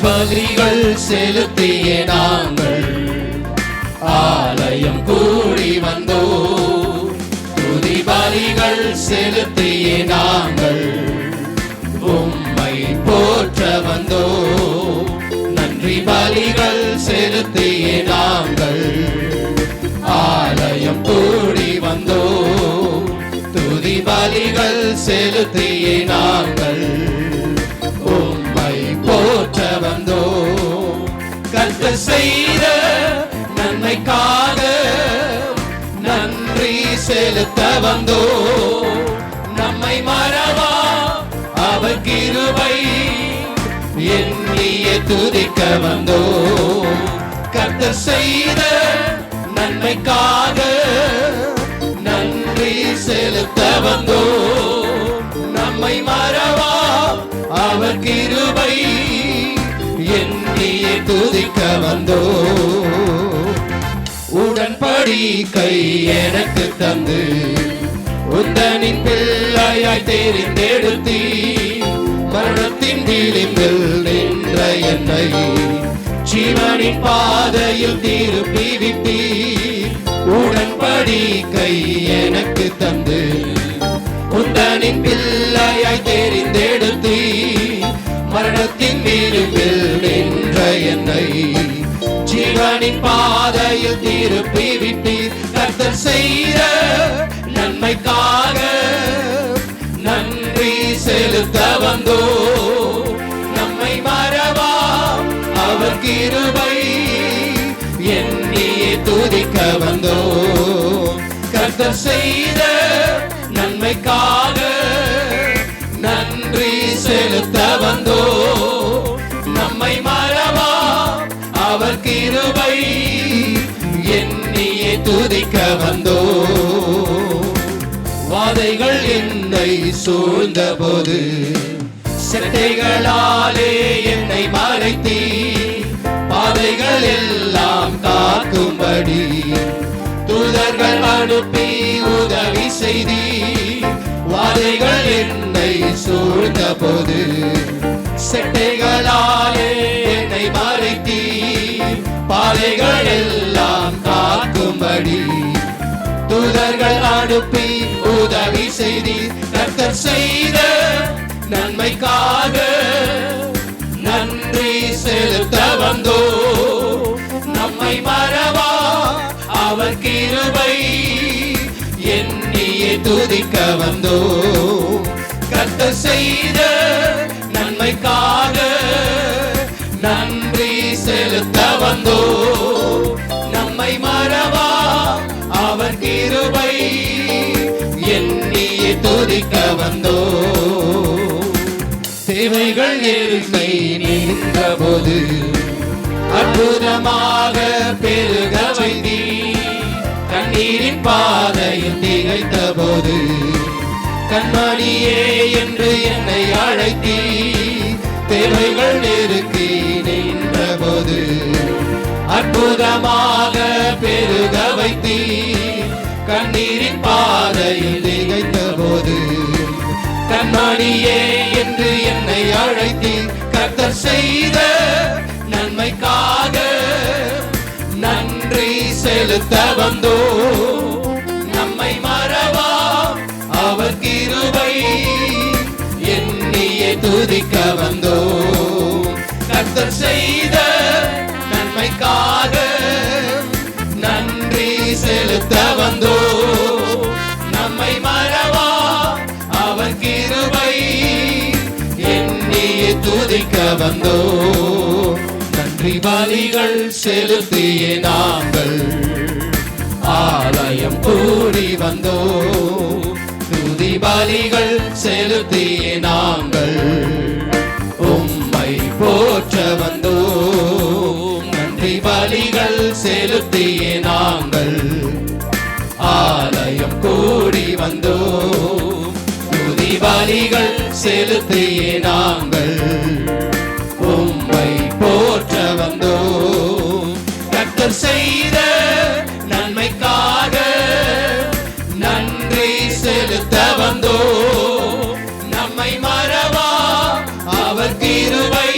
பலிகள் செலுத்திய நாங்கள் ஆலயம் கூடி வந்தோம். துதி பலிகள் செலுத்திய நாங்கள் உம்மை போற்ற வந்தோம். நன்றி பலிகள் செலுத்திய நாங்கள் ஆலயம் கூடி வந்தோம். துதி பலிகள் செலுத்திய நாங்கள் உம்மை போற்ற வந்தோம். கர்த்தர் செய்த நன்மைக்காக நன்றி செலுத்த வந்தோம். நம்மை மறவா அவர் கிருபை எண்ணிய துதிக்க வந்தோம். கர்த்தர் செய்த நன்மைக்காக நன்றி செலுத்த வந்தோம். நம்மை மறவா அவர் கிருபை எண்ணிய துதிக்க வந்தோம். உடன்படிக்கை எனக்கு தந்து உந்தனின் பிள்ளையாய் தெரிந்தெடுத்தீ. மரணத்தின் விளிம்பில் நின்ற என்னை ஜீவனின் பாதையில் திருப்பி விட்டீர். உடன்படிக்கை எனக்கு தந்து உந்தனின் பிள்ளையாய் தெரிந்தெடுத்தீர். மரணத்தின் விளிம்பில் நின்ற என்னை ஜீவனின் பாதையில் திருப்பி விட்டீர். கர்த்தர் செய்த நன்மைக்காக நன்றி செலுத்த வந்தோம். நம்மை மறவா அவர் கிருபை எண்ணியே துதிக்க வந்தோம். கர்த்தர் செய்த நன்மைக்காக நன்றி செலுத்த வந்தோம். நம்மை மறவா அவர் கிருபை எண்ணியே துதிக்க வந்தோம். வாதைகள் என்னை சூழ்ந்த போது செட்டைகளாலே என்னை மறைத்தீ. பாதைகள் எல்லாம் காக்கும்படி தூதர்கள் அனுப்பி உதவி செய்தீ. வாதைகள் என்னை சூழ்ந்த போது செட்டைகளாலே என்னை மறைத்தீ. பாதைகள் எல்லாம் காக்கும்படி தூதர்கள் அனுப்பி உதவி செய்தி. கர்த்தர் செய்த நன்மைக்காக நன்றி செலுத்த வந்தோம். நம்மை மறவா அவர் கிருபை எண்ணியே துதிக்க வந்தோம். கர்த்தர் செய்த நன்மைக்காக நன்றி செலுத்த வந்தோம். நம்மை மறவா அவர் கிருபை எண்ணியே துதிக்க வந்தோம். தேவைகள் என்னை நின்ற போது அற்புதமாக பெருக வைத்தீ. கண்ணீரின் பாதையில் திகைத்த போது கண்மணியே என்று என்னை அழைத்தீ. தேவைகள் நெருக்கி நின்ற போது அற்புதமாக பெருக வைத்தீ. கண்ணீரின் பாதையில் திகைத்த போது கண்மணியே என்று என்னை அழைத்தீ. கர்த்தர் செய்த நன்மைக்காக நன்றி செலுத்த வந்தோம். நம்மை மறவா அவர் கிருபை எண்ணியே துதிக்க வந்தோம். கர்த்தர் செய்த நன்மைக்காக நன்றி செலுத்த வந்தோம். நம்மை மறவா அவர் கிருபை எண்ணியே துதிக்க வந்தோம். நன்றி பலிகள் செலுத்திய நாங்கள் ஆலயம் கூடி வந்தோம். துதி பலிகள் செலுத்திய நாங்கள் உம்மை போற்ற வந்தோம். நன்றி பலிகள் செலுத்திய நாங்கள் ஆலயம் கூடி வந்தோம். துதி பலிகள் செலுத்திய நாங்கள் உம்மை போற்ற வந்தோம். கர்த்தர் செய்த நன்மைக்காக நன்றி செலுத்த வந்தோம். நம்மை மறவா அவர் கிருபை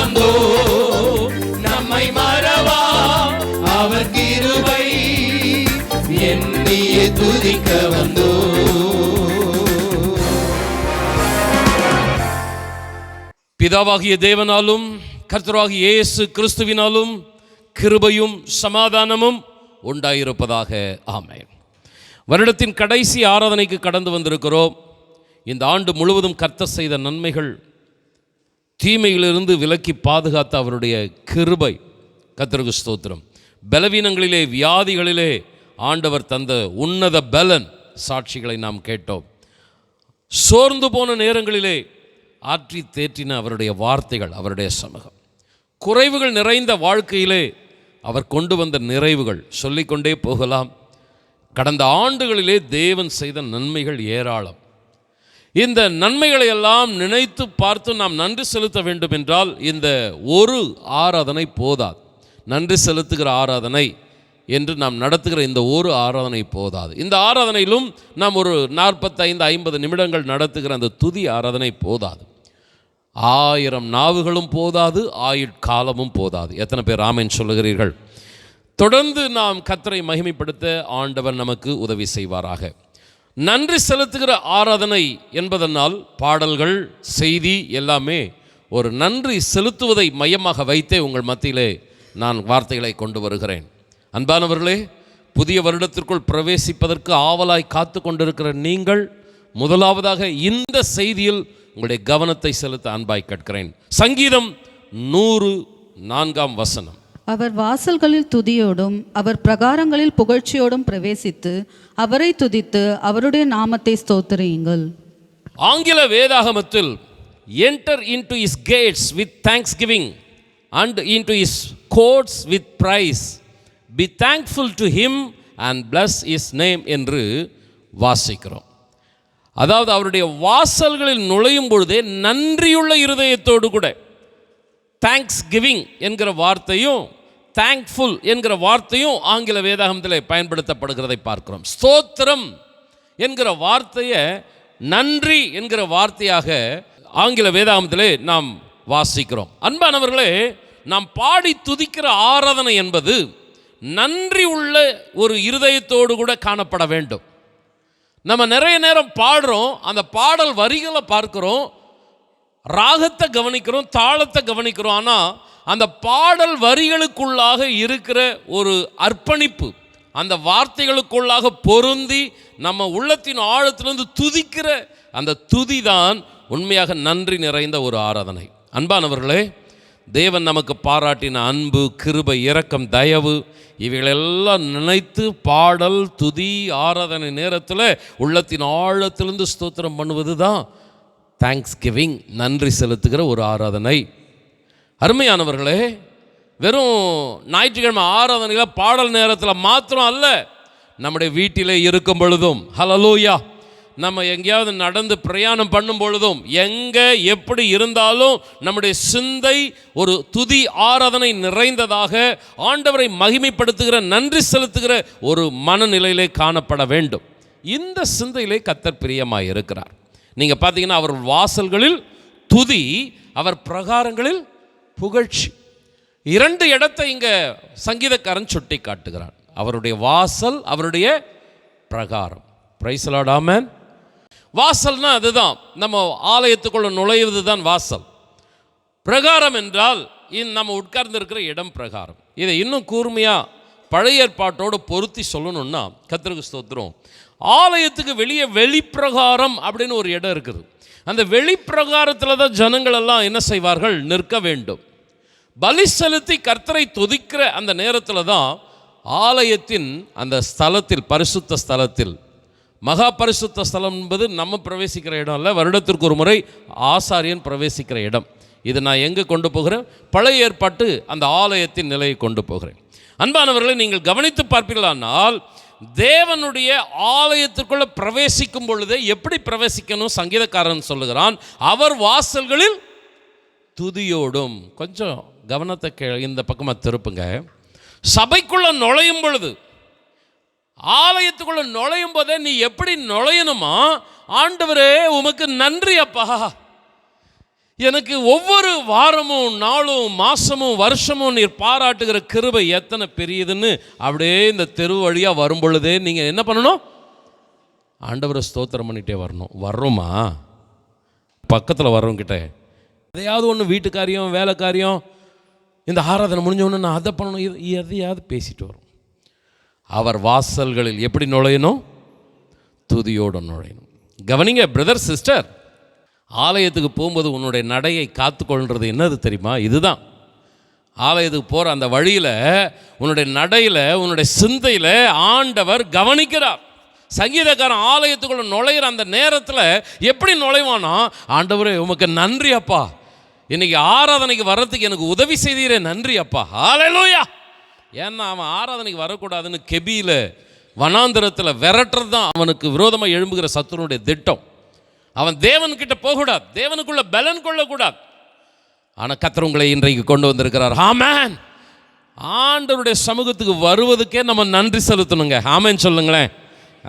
வந்தோ, நம்மை மறவா அவர் கிருபை எண்ணியே துதிக்க வந்தோ. பிதாவாகிய தேவனாலும் கர்த்தராகிய இயேசு கிறிஸ்துவினாலும் கிருபையும் சமாதானமும் உண்டாயிருப்பதாக. ஆமென். வருடத்தின் கடைசி ஆராதனைக்கு கடந்து வந்திருக்கிறோம். இந்த ஆண்டு முழுவதும் கர்த்தர் செய்த நன்மைகள், தீமையிலிருந்து விலக்கி பாதுகாத்த அவருடைய கிருபை, கர்த்தருக்கு ஸ்தோத்திரம். பலவீனங்களிலே, வியாதிகளிலே ஆண்டவர் தந்த உன்னத பலன் சாட்சிகளை நாம் கேட்டோம். சோர்ந்து போன நேரங்களிலே ஆற்றி தேற்றின அவருடைய வார்த்தைகள், அவருடைய சமூகம். குறைவுகள் நிறைந்த வாழ்க்கையிலே அவர் கொண்டு வந்த நிறைவுகள் சொல்லிக்கொண்டே போகலாம். கடந்த ஆண்டுகளிலே தேவன் செய்த நன்மைகள் ஏராளம். இந்த நன்மைகளை எல்லாம் நினைத்து பார்த்து நாம் நன்றி செலுத்த வேண்டும் என்றால் இந்த ஒரு ஆராதனை போதாது. நன்றி செலுத்துகிற ஆராதனை என்று நாம் நடத்துகிற இந்த ஒரு ஆராதனை போதாது. இந்த ஆராதனையிலும் நாம் ஒரு 45-50 நிமிடங்கள் நடத்துகிற அந்த துதி ஆராதனை போதாது. 1000 நாவுகளும் போதாது, ஆயுட்காலமும் போதாது. எத்தனை பேர் ஆமென் சொல்லுகிறீர்கள்? தொடர்ந்து நாம் கர்த்தரை மகிமைப்படுத்த ஆண்டவர் நமக்கு உதவி செய்வாராக. நன்றி செலுத்துகிற ஆராதனை என்பதனால் பாடல்கள், செய்தி எல்லாமே ஒரு நன்றி செலுத்துவதை மையமாக வைத்தே உங்கள் மத்தியிலே நான் வார்த்தைகளை கொண்டு வருகிறேன். அன்பானவர்களே, புதிய வருடத்திற்குள் பிரவேசிப்பதற்கு ஆவலாய் காத்து கொண்டிருக்கிற நீங்கள் முதலாவதாக இந்த செய்தியில் உங்களுடைய கவனத்தை செலுத்த அன்பாய் கேட்கிறேன். சங்கீதம் 104 அவர் வாசல்களில் துதியோடும் அவர் பிரகாரங்களில் புகழ்ச்சியோடும் பிரவேசித்து அவரை துதித்து அவருடைய நாமத்தை ஸ்தோத்திரியுங்கள். ஆங்கில வேதாகமத்தில் enter into his gates with thanksgiving and into his courts with praise, be thankful to him and bless his name என்று வாசிக்கிறோம். அதாவது அவருடைய வாசல்களில் நுழையும் பொழுதே நன்றியுள்ள இருதயத்தோடு கூட தேங்க்ஸ் கிவிங் என்கிற வார்த்தையும் தேங்க்ஃபுல் என்கிற வார்த்தையும் ஆங்கில வேதாகமத்திலே பயன்படுத்தப்படுகிறதை பார்க்கிறோம். ஸ்தோத்திரம் என்கிற வார்த்தையை நன்றி என்கிற வார்த்தையாக ஆங்கில வேதாகமத்திலே நாம் வாசிக்கிறோம். அன்பானவர்களே, நாம் பாடி துதிக்கிற ஆராதனை என்பது நன்றி உள்ள ஒரு இருதயத்தோடு கூட காணப்பட வேண்டும். நம்ம நிறைய நேரம் பாடுறோம், அந்த பாடல் வரிகளை பார்க்கிறோம், ராகத்தை கவனிக்கிறோம், தாளத்தை கவனிக்கிறோம். ஆனால் அந்த பாடல் வரிகளுக்குள்ளாக இருக்கிற ஒரு அர்ப்பணிப்பு, அந்த வார்த்தைகளுக்குள்ளாக பொருந்தி நம்ம உள்ளத்தின் ஆழத்திலிருந்து துதிக்கிற அந்த துதி தான் உண்மையாக நன்றி நிறைந்த ஒரு ஆராதனை. அன்பானவர்களே, தேவன் நமக்கு பாராட்டின அன்பு, கிருபை, இரக்கம், தயவு இவைகளெல்லாம் நினைத்து பாடல், துதி, ஆராதனை நேரத்தில் உள்ளத்தின் ஆழத்திலிருந்து ஸ்தோத்திரம் பண்ணுவது தான் தேங்க்ஸ் கிவிங், நன்றி செலுத்துகிற ஒரு ஆராதனை. அருமையானவர்களே, வெறும் ஞாயிற்றுக்கிழமை ஆராதனையில் பாடல் நேரத்தில் மாத்திரம் அல்ல, நம்முடைய வீட்டிலே இருக்கும் பொழுதும், ஹல்லேலூயா, நம்ம எங்கேயாவது நடந்து பிரயாணம் பண்ணும் பொழுதும், எங்கே எப்படி இருந்தாலும் நம்முடைய சிந்தை ஒரு துதி ஆராதனை நிறைந்ததாக ஆண்டவரை மகிமைப்படுத்துகிற, நன்றி செலுத்துகிற ஒரு மனநிலையிலே காணப்பட வேண்டும். இந்த சிந்தையிலே கர்த்தர் பிரியமாய் இருக்கிறார். நீங்கள் பார்த்தீங்கன்னா அவர் வாசல்களில் துதி, அவர் பிரகாரங்களில் புகழ்ச்சி. 2 இடத்தை இங்கே சங்கீதக்காரன் சுட்டி காட்டுகிறார். அவருடைய வாசல், அவருடைய பிரகாரம். பிரைஸ் தி லார்ட், ஆமென். வாசல்னா அதுதான், நம்ம ஆலயத்துக்குள்ள நுழைவது தான் வாசல். பிரகாரம் என்றால் நம்ம உட்கார்ந்து இருக்கிற இடம் பிரகாரம். இதை இன்னும் கூர்மையாக பழைய ஏற்பாட்டோடு பொருத்தி சொல்லணும்னா, கர்த்தருக்கு ஸ்தோத்திரம், ஆலயத்துக்கு வெளியே வெளிப்பிரகாரம் அப்படின்னு ஒரு இடம் இருக்குது. அந்த வெளிப்பிரகாரத்தில் தான் ஜனங்கள் எல்லாம் என்ன செய்வார்கள்? நிற்க வேண்டும். பலி செலுத்தி கர்த்தரை துதிக்கிற அந்த நேரத்தில் தான் ஆலயத்தின் அந்த ஸ்தலத்தில், பரிசுத்த ஸ்தலத்தில், மகா பரிசுத்த ஸ்தலம் என்பது நம்ம பிரவேசிக்கிற இடம் இல்லை, வருடத்திற்கு ஒரு முறை ஆசாரியன் பிரவேசிக்கிற இடம். இது நான் எங்கே கொண்டு போகிறேன்? பழைய ஏற்பாட்டு அந்த ஆலயத்தின் நிலையை கொண்டு போகிறேன். அன்பானவர்களை, நீங்கள் கவனித்து பார்ப்பீர்களானால் தேவனுடைய ஆலயத்திற்குள்ள பிரவேசிக்கும் பொழுதே எப்படி பிரவேசிக்கணும் சங்கீதக்காரன் சொல்லுகிறான். அவர் வாசல்களில் துதியோடும். கொஞ்சம் கவனத்தை இந்த பக்கமாக திருப்புங்க. சபைக்குள்ள நுழையும் பொழுது, ஆலயத்துக்குள்ள நுழையும் போதே நீ எப்படி நுழையணுமா? ஆண்டவரே உமக்கு நன்றி அப்பா, எனக்கு ஒவ்வொரு வாரமும் நாளும் மாசமும் வருஷமும் நீர் பாராட்டுகிற கிருபை எத்தனை பெரியதுன்னு அப்படியே இந்த தெரு வழியாக வரும் பொழுதே நீங்கள் என்ன பண்ணணும்? ஆண்டவரை ஸ்தோத்திரம் பண்ணிகிட்டே வரணும். வர்றோமா? பக்கத்தில் வர்றவங்கிட்ட எதையாவது ஒன்று, வீட்டு காரியம், வேலை காரியம், இந்த ஆராதனை முடிஞ்சவொன்னு நான் அதை பண்ணணும், எதையாவது பேசிட்டு வரும். அவர் வாசல்களில் எப்படி நுழையணும்? துதியோடு நுழையணும். கவனிங்க பிரதர் சிஸ்டர், ஆலயத்துக்கு போகும்போது உன்னுடைய நடையை காத்துக்கொள்கிறது என்னது தெரியுமா? இதுதான். ஆலயத்துக்கு போகிற அந்த வழியில், உன்னுடைய நடையில், உன்னுடைய சிந்தையில் ஆண்டவர் கவனிக்கிறார். சங்கீதக்காரன் ஆலயத்துக்குள்ள நுழையிற அந்த நேரத்தில் எப்படி நுழைவானா, ஆண்டவரே உமக்கு நன்றி அப்பா, இன்னைக்கு ஆராதனைக்கு வர்றதுக்கு எனக்கு உதவி செய்தீரே, நன்றி அப்பா, ஹல்லேலூயா. ஏன்னா அவன் ஆராதனைக்கு வரக்கூடாதுன்னு கெபியில் வனாந்திரத்தில் விரட்டுறது தான் அவனுக்கு விரோதமாக எழும்புகிற சத்துருடைய திட்டம். அவன் தேவன்கிட்ட போகக்கூடாது, தேவனுக்குள்ள பலன் கொள்ளக்கூடாது. ஆனால் கர்த்தர் உங்களை இன்றைக்கு கொண்டு வந்திருக்கிறார். ஆமென். ஆண்டவருடைய சமூகத்துக்கு வருவதுக்கே நம்ம நன்றி செலுத்தணுங்க. ஆமென் சொல்லுங்களேன்.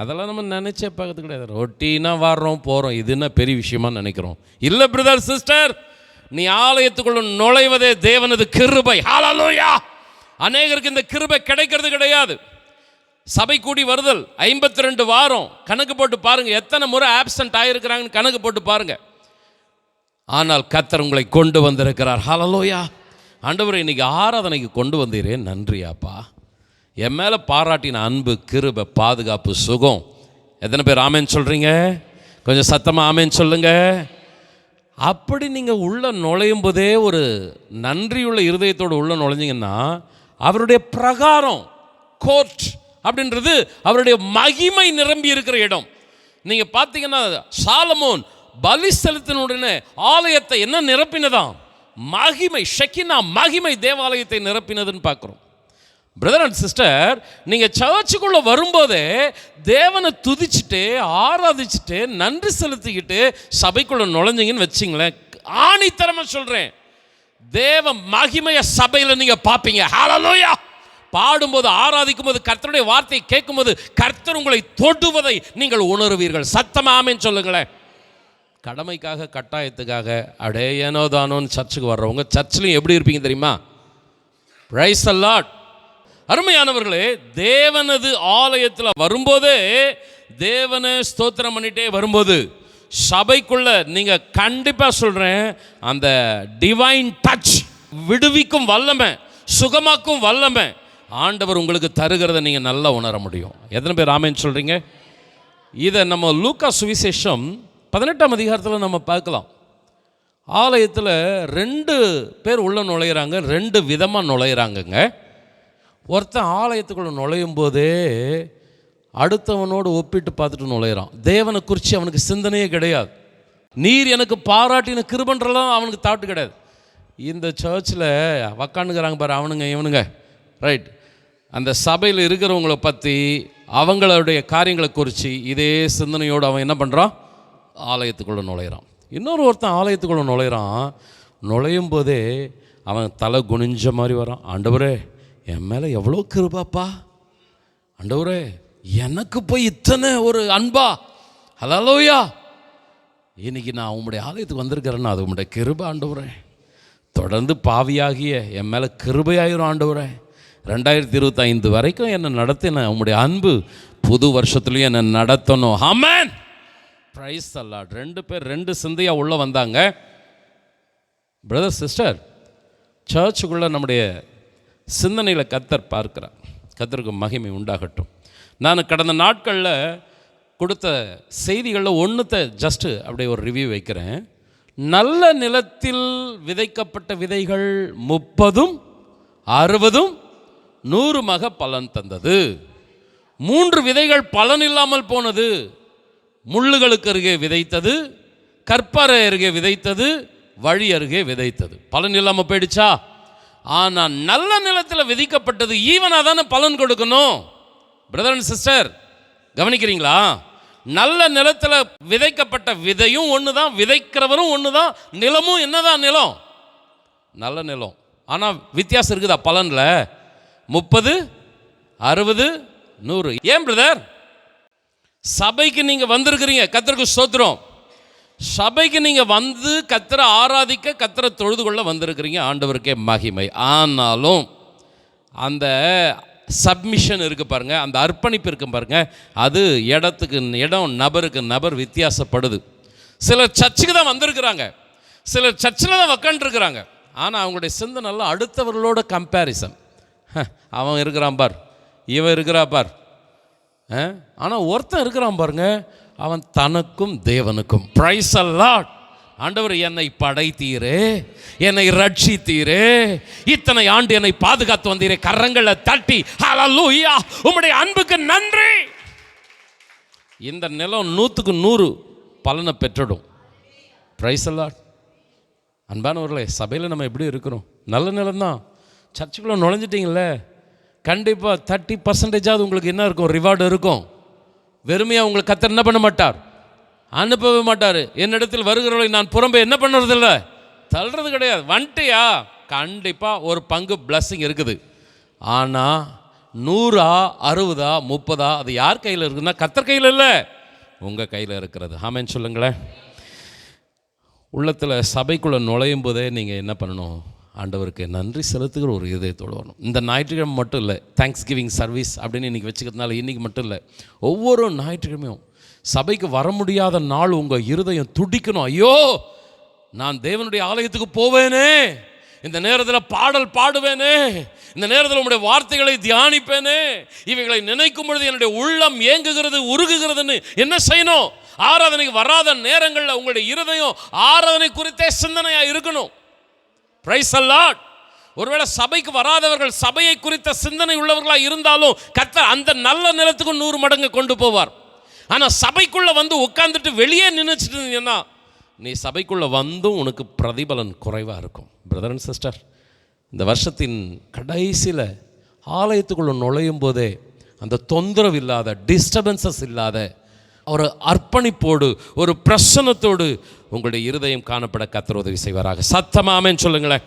அதெல்லாம் நம்ம நினைச்சே பார்க்கறது கிடையாது. ரொட்டீனாக வர்றோம் போகிறோம், இது என்ன பெரிய விஷயமா நினைக்கிறோம். இல்லை பிரதர் சிஸ்டர், நீ ஆலயத்துக்குள்ள நுழைவதே தேவனது கிருபை. ஹல்லேலூயா. அநேகருக்கு இந்த கிருபை கிடைக்கிறது கிடையாது. சபை கூடி வருதல் 52 வாரம் கணக்கு போட்டு பாருங்க, எத்தனை முறை ஆப்சென்ட் ஆகிருக்கிறாங்கன்னு கணக்கு போட்டு பாருங்க. ஆனால் கர்த்தர் உங்களை கொண்டு வந்திருக்கிறார். ஹல்லேலூயா. ஆண்டவரே இன்னைக்கு ஆராதனைக்கு கொண்டு வந்தீரே, நன்றியாப்பா. என் மேலே பாராட்டின அன்பு, கிருபை, பாதுகாப்பு, சுகம். எத்தனை பேர் ஆமேன் சொல்கிறீங்க? கொஞ்சம் சத்தமாக ஆமேன் சொல்லுங்க. அப்படி நீங்கள் உள்ளே நுழையும் போதே ஒரு நன்றியுள்ள இருதயத்தோடு உள்ளே நுழைஞ்சிங்கன்னா, அவருடைய பிரகாரம், கோர்ட் அப்படின்றது அவருடைய மகிமை நிரம்பி இருக்கிற இடம். நீங்கள் பார்த்தீங்கன்னா சாலமோன் பலி செலுத்தின உடனே ஆலயத்தை என்ன நிரப்பினதாம்? மகிமை, ஷெக்கினா மகிமை தேவாலயத்தை நிரப்பினதுன்னு பார்க்குறோம். பிரதர் அண்ட் சிஸ்டர், நீங்கள் சர்ச்சுக்குள்ளே வரும்போதே தேவனை துதிச்சுட்டு ஆராதிச்சுட்டு நன்றி செலுத்திக்கிட்டு சபைக்குள்ளே நுழைஞ்சிங்கன்னு வச்சிங்களேன், ஆணித்தரமாக சொல்கிறேன், தேவ மகிமையை சபையில் நீங்கள் பார்ப்பீங்க. ஹல்லேலூயா. பாடும்போது, ஆராதிக்கும் போது, கர்த்தருடைய வார்த்தையை கேட்கும்போது கர்த்தர் உங்களை தொடுவதை நீங்கள் உணர்வீர்கள். சத்தமாக ஆமென் சொல்லுங்களேன். கடமைக்காக, கட்டாயத்துக்காக அடே ஏனோ தானோன்னு சர்ச்சுக்கு வர்றவங்க சர்ச்சிலையும் எப்படி இருப்பீங்க தெரியுமா? Praise the Lord. அருமையானவர்களே, தேவனது ஆலயத்தில் வரும்போதே, தேவனை ஸ்தோத்திரம் பண்ணிட்டே வரும்போது சபைக்குள்ள நீங்கள் கண்டிப்பாக சொல்கிறேன், அந்த டிவைன் டச், விடுவிக்கும் வல்லமை, சுகமாக்கும் வல்லமை ஆண்டவர் உங்களுக்கு தருகிறத நீங்கள் நல்லா உணர முடியும். எத்தனை பேர் ஆமென் சொல்கிறீங்க? இதை நம்ம லூக்கா சுவிசேஷம் 18ஆம் அதிகாரத்தில் நம்ம பார்க்கலாம். ஆலயத்தில் 2 பேர் உள்ள நுழையிறாங்க, 2 விதமாக நுழையிறாங்கங்க. ஒருத்தன் ஆலயத்துக்குள்ளே நுழையும் போதே அடுத்தவனோடு ஒப்பிட்டு பார்த்துட்டு நுழையிறான். தேவனை குறித்து அவனுக்கு சிந்தனையே கிடையாது. நீர் எனக்கு பாராட்டின கிருபன்றலாம் அவனுக்கு தாட்டு கிடையாது. இந்த சர்ச்சில் உக்காந்துக்கிறாங்க பாரு அவனுங்க இவனுங்க, ரைட், அந்த சபையில் இருக்கிறவங்கள பற்றி, அவங்களுடைய காரியங்களை குறித்து இதே சிந்தனையோடு அவன் என்ன பண்ணுறான்? ஆலயத்துக்குள்ளே நுழையிறான். ஒருத்தன் ஆலயத்துக்குள்ளே நுழையிறான். நுழையும் போதே அவன் தலை குனிஞ்ச மாதிரி வரான். ஆண்டவரே என் மேலே எவ்வளோ கிருபாப்பா, ஆண்டவரே எனக்கு போய் இத்தனை ஒரு அன்பா, ஹல்லேலூயா, இன்னைக்கு நான் உம்முடைய ஆலயத்துக்கு வந்திருக்கிறேன்னா அது உம்முடைய கிருபை ஆண்டவரே. தொடர்ந்து பாவியாகிய என் மேலே கிருபையாயிரும் ஆண்டவரே. 2025 வரைக்கும் என்னை நடத்தின உம்முடைய அன்பு புது வருஷத்துலேயும் என்னை நடத்தணும். ஆமென். Praise the Lord. 2 பேர் 2 சிந்தையாக உள்ளே வந்தாங்க. பிரதர் சிஸ்டர், சர்ச்சுக்குள்ளே நம்முடைய சிந்தனையில் கர்த்தர் பார்க்கிறார். கர்த்தருக்கு மகிமை உண்டாகட்டும். நான் கடந்த நாட்களில் கொடுத்த செய்திகளில் ஒன்றுத்தை ஜஸ்ட்டு அப்படியே ஒரு ரிவ்யூ வைக்கிறேன். நல்ல நிலத்தில் விதைக்கப்பட்ட விதைகள் 30, 60, 100 பலன் தந்தது. 3 விதைகள் பலன் இல்லாமல் போனது. முள்ளுகளுக்கு அருகே விதைத்தது, கற்பாறை அருகே விதைத்தது, வழி அருகே விதைத்தது. பலன் இல்லாமல் போயிடுச்சா? ஆனால் நல்ல நிலத்தில் விதைக்கப்பட்டது ஈவனாக தானே பலன் கொடுக்கணும். பிரதர் அண்ட் சிஸ்டர் கவனிக்கிறீங்களா? நல்ல நிலத்தில் விதைக்கப்பட்ட விதையும் ஒன்று தான், விதைக்கிறவரும் ஒன்று தான், நிலமும் என்னதான் நிலம்? நல்ல நிலம். ஆனால் வித்தியாசம் இருக்குதா பலனில்? 30, 60, 100. ஏன் பிரதர்? சபைக்கு நீங்கள் வந்திருக்கிறீங்க, கர்த்தருக்கு ஸ்தோத்திரம். சபைக்கு நீங்கள் வந்து கர்த்தரை ஆராதிக்க, கர்த்தரை தொழுது கொள்ள வந்திருக்கிறீங்க, ஆண்டவருக்கே மகிமை. ஆனாலும் அந்த சப்மிஷன் இருக்குது பாருங்கள், அந்த அர்ப்பணிப்பு இருக்குது பாருங்கள், அது இடத்துக்கு இடம், நபருக்கு நபர் வித்தியாசப்படுது. சிலர் சர்ச்சுக்கு தான் வந்திருக்கிறாங்க, சிலர் சர்ச்சில் தான் உக்காண்டிருக்கிறாங்க. ஆனால் அவங்களுடைய சிந்தனைலாம் அடுத்தவர்களோட கம்பேரிசன். அவன் இருக்கிறான் பார், இவன் இருக்கிறா பார். ஆனால் ஒருத்தன் இருக்கிறான் பாருங்க, அவன் தனக்கும் தேவனுக்கும். Praise the Lord. ஆண்டவர், என்னை படைத்தீரே, என்னை ரட்சித்தீரே, இத்தனை ஆண்டு என்னை பாதுகாத்து வந்தீரே, கரங்களை தட்டி ஹல்லேலூயா, உம்முடைய அன்புக்கு நன்றி. இந்த நிலம் 100க்கு 100 பலனை பெற்றிடும். Praise the Lord. அன்பானவர்களே, சபையில் நம்ம எப்படி இருக்கிறோம்? நல்ல நிலம்தான். சர்ச்சுக்குள்ளே நுழைஞ்சிட்டிங்களே, கண்டிப்பாக 30% உங்களுக்கு என்ன இருக்கும்? ரிவார்டு இருக்கும். வெறுமையாக உங்களுக்கு கர்த்தர் என்ன பண்ண மாட்டார்? அனுப்பவே மாட்டார். என்னிடத்தில் வருகிறவர்களை நான் புறம்பே என்ன பண்ணுறதில்ல, தள்ளுறது கிடையாது. வந்துட்டியா, கண்டிப்பாக ஒரு பங்கு பிளஸ்ஸிங் இருக்குது. ஆனால் 100 60 30 அது யார் கையில் இருக்குதுன்னா கர்த்தர் கையில் இல்லை, உங்கள் கையில் இருக்கிறது. ஆமென் சொல்லுங்களேன். உள்ளத்தில் சபைக்குள்ளே நுழையும் போதே நீங்கள் என்ன பண்ணணும்? ஆண்டவருக்கு நன்றி செலுத்துகிற ஒரு இதயத்தோடு வரணும். இந்த ஞாயிற்றுக்கிழமை மட்டும் இல்லை, தேங்க்ஸ் கிவிங் சர்வீஸ் அப்படின்னு இன்றைக்கி வச்சுக்கிறதுனால இன்றைக்கி மட்டும் இல்லை, ஒவ்வொரு ஞாயிற்றுக்கிழமையும் சபைக்கு வர முடியாத நாள் உங்கள் இருதயம் துடிக்கணும். ஐயோ, நான் தேவனுடைய ஆலயத்துக்கு போவேனே, இந்த நேரத்தில் பாடல் பாடுவேனே, இந்த நேரத்தில் உங்களுடைய வார்த்தைகளை தியானிப்பேனே, இவைகளை நினைக்கும் பொழுது என்னுடைய உள்ளம் ஏங்குகிறது, உருகுகிறதுன்னு என்ன செய்யணும்? ஆராதனைக்கு வராத நேரங்களில் உங்களுடைய இருதயம் ஆராதனை குறித்தே சிந்தனையாக இருக்கணும். Praise the Lord. ஒருவேளை சபைக்கு வராதவர்கள் சபையை குறித்த சிந்தனை உள்ளவர்களாக இருந்தாலும் கர்த்தர் அந்த நல்ல நிலத்துக்கு 100 மடங்கு கொண்டு போவார். ஆனால் சபைக்குள்ளே வந்து உட்காந்துட்டு வெளியே நினைச்சிட்டு இருந்தீங்கன்னா நீ சபைக்குள்ளே வந்தும் உனக்கு பிரதிபலன் குறைவாக இருக்கும். பிரதர் அண்ட் சிஸ்டர், இந்த வருஷத்தின் கடைசியில் ஆலயத்துக்குள்ளே நுழையும் போதே அந்த தொந்தரவு இல்லாத, டிஸ்டர்பன்சஸ் இல்லாத ஒரு அர்ப்பணிப்போடு, ஒரு பிரசன்னத்தோடு உங்களுடைய இருதயம் காணப்பட கர்த்தர் உதவி செய்வாராக. சத்தமாக ஆமென் சொல்லுங்களேன்.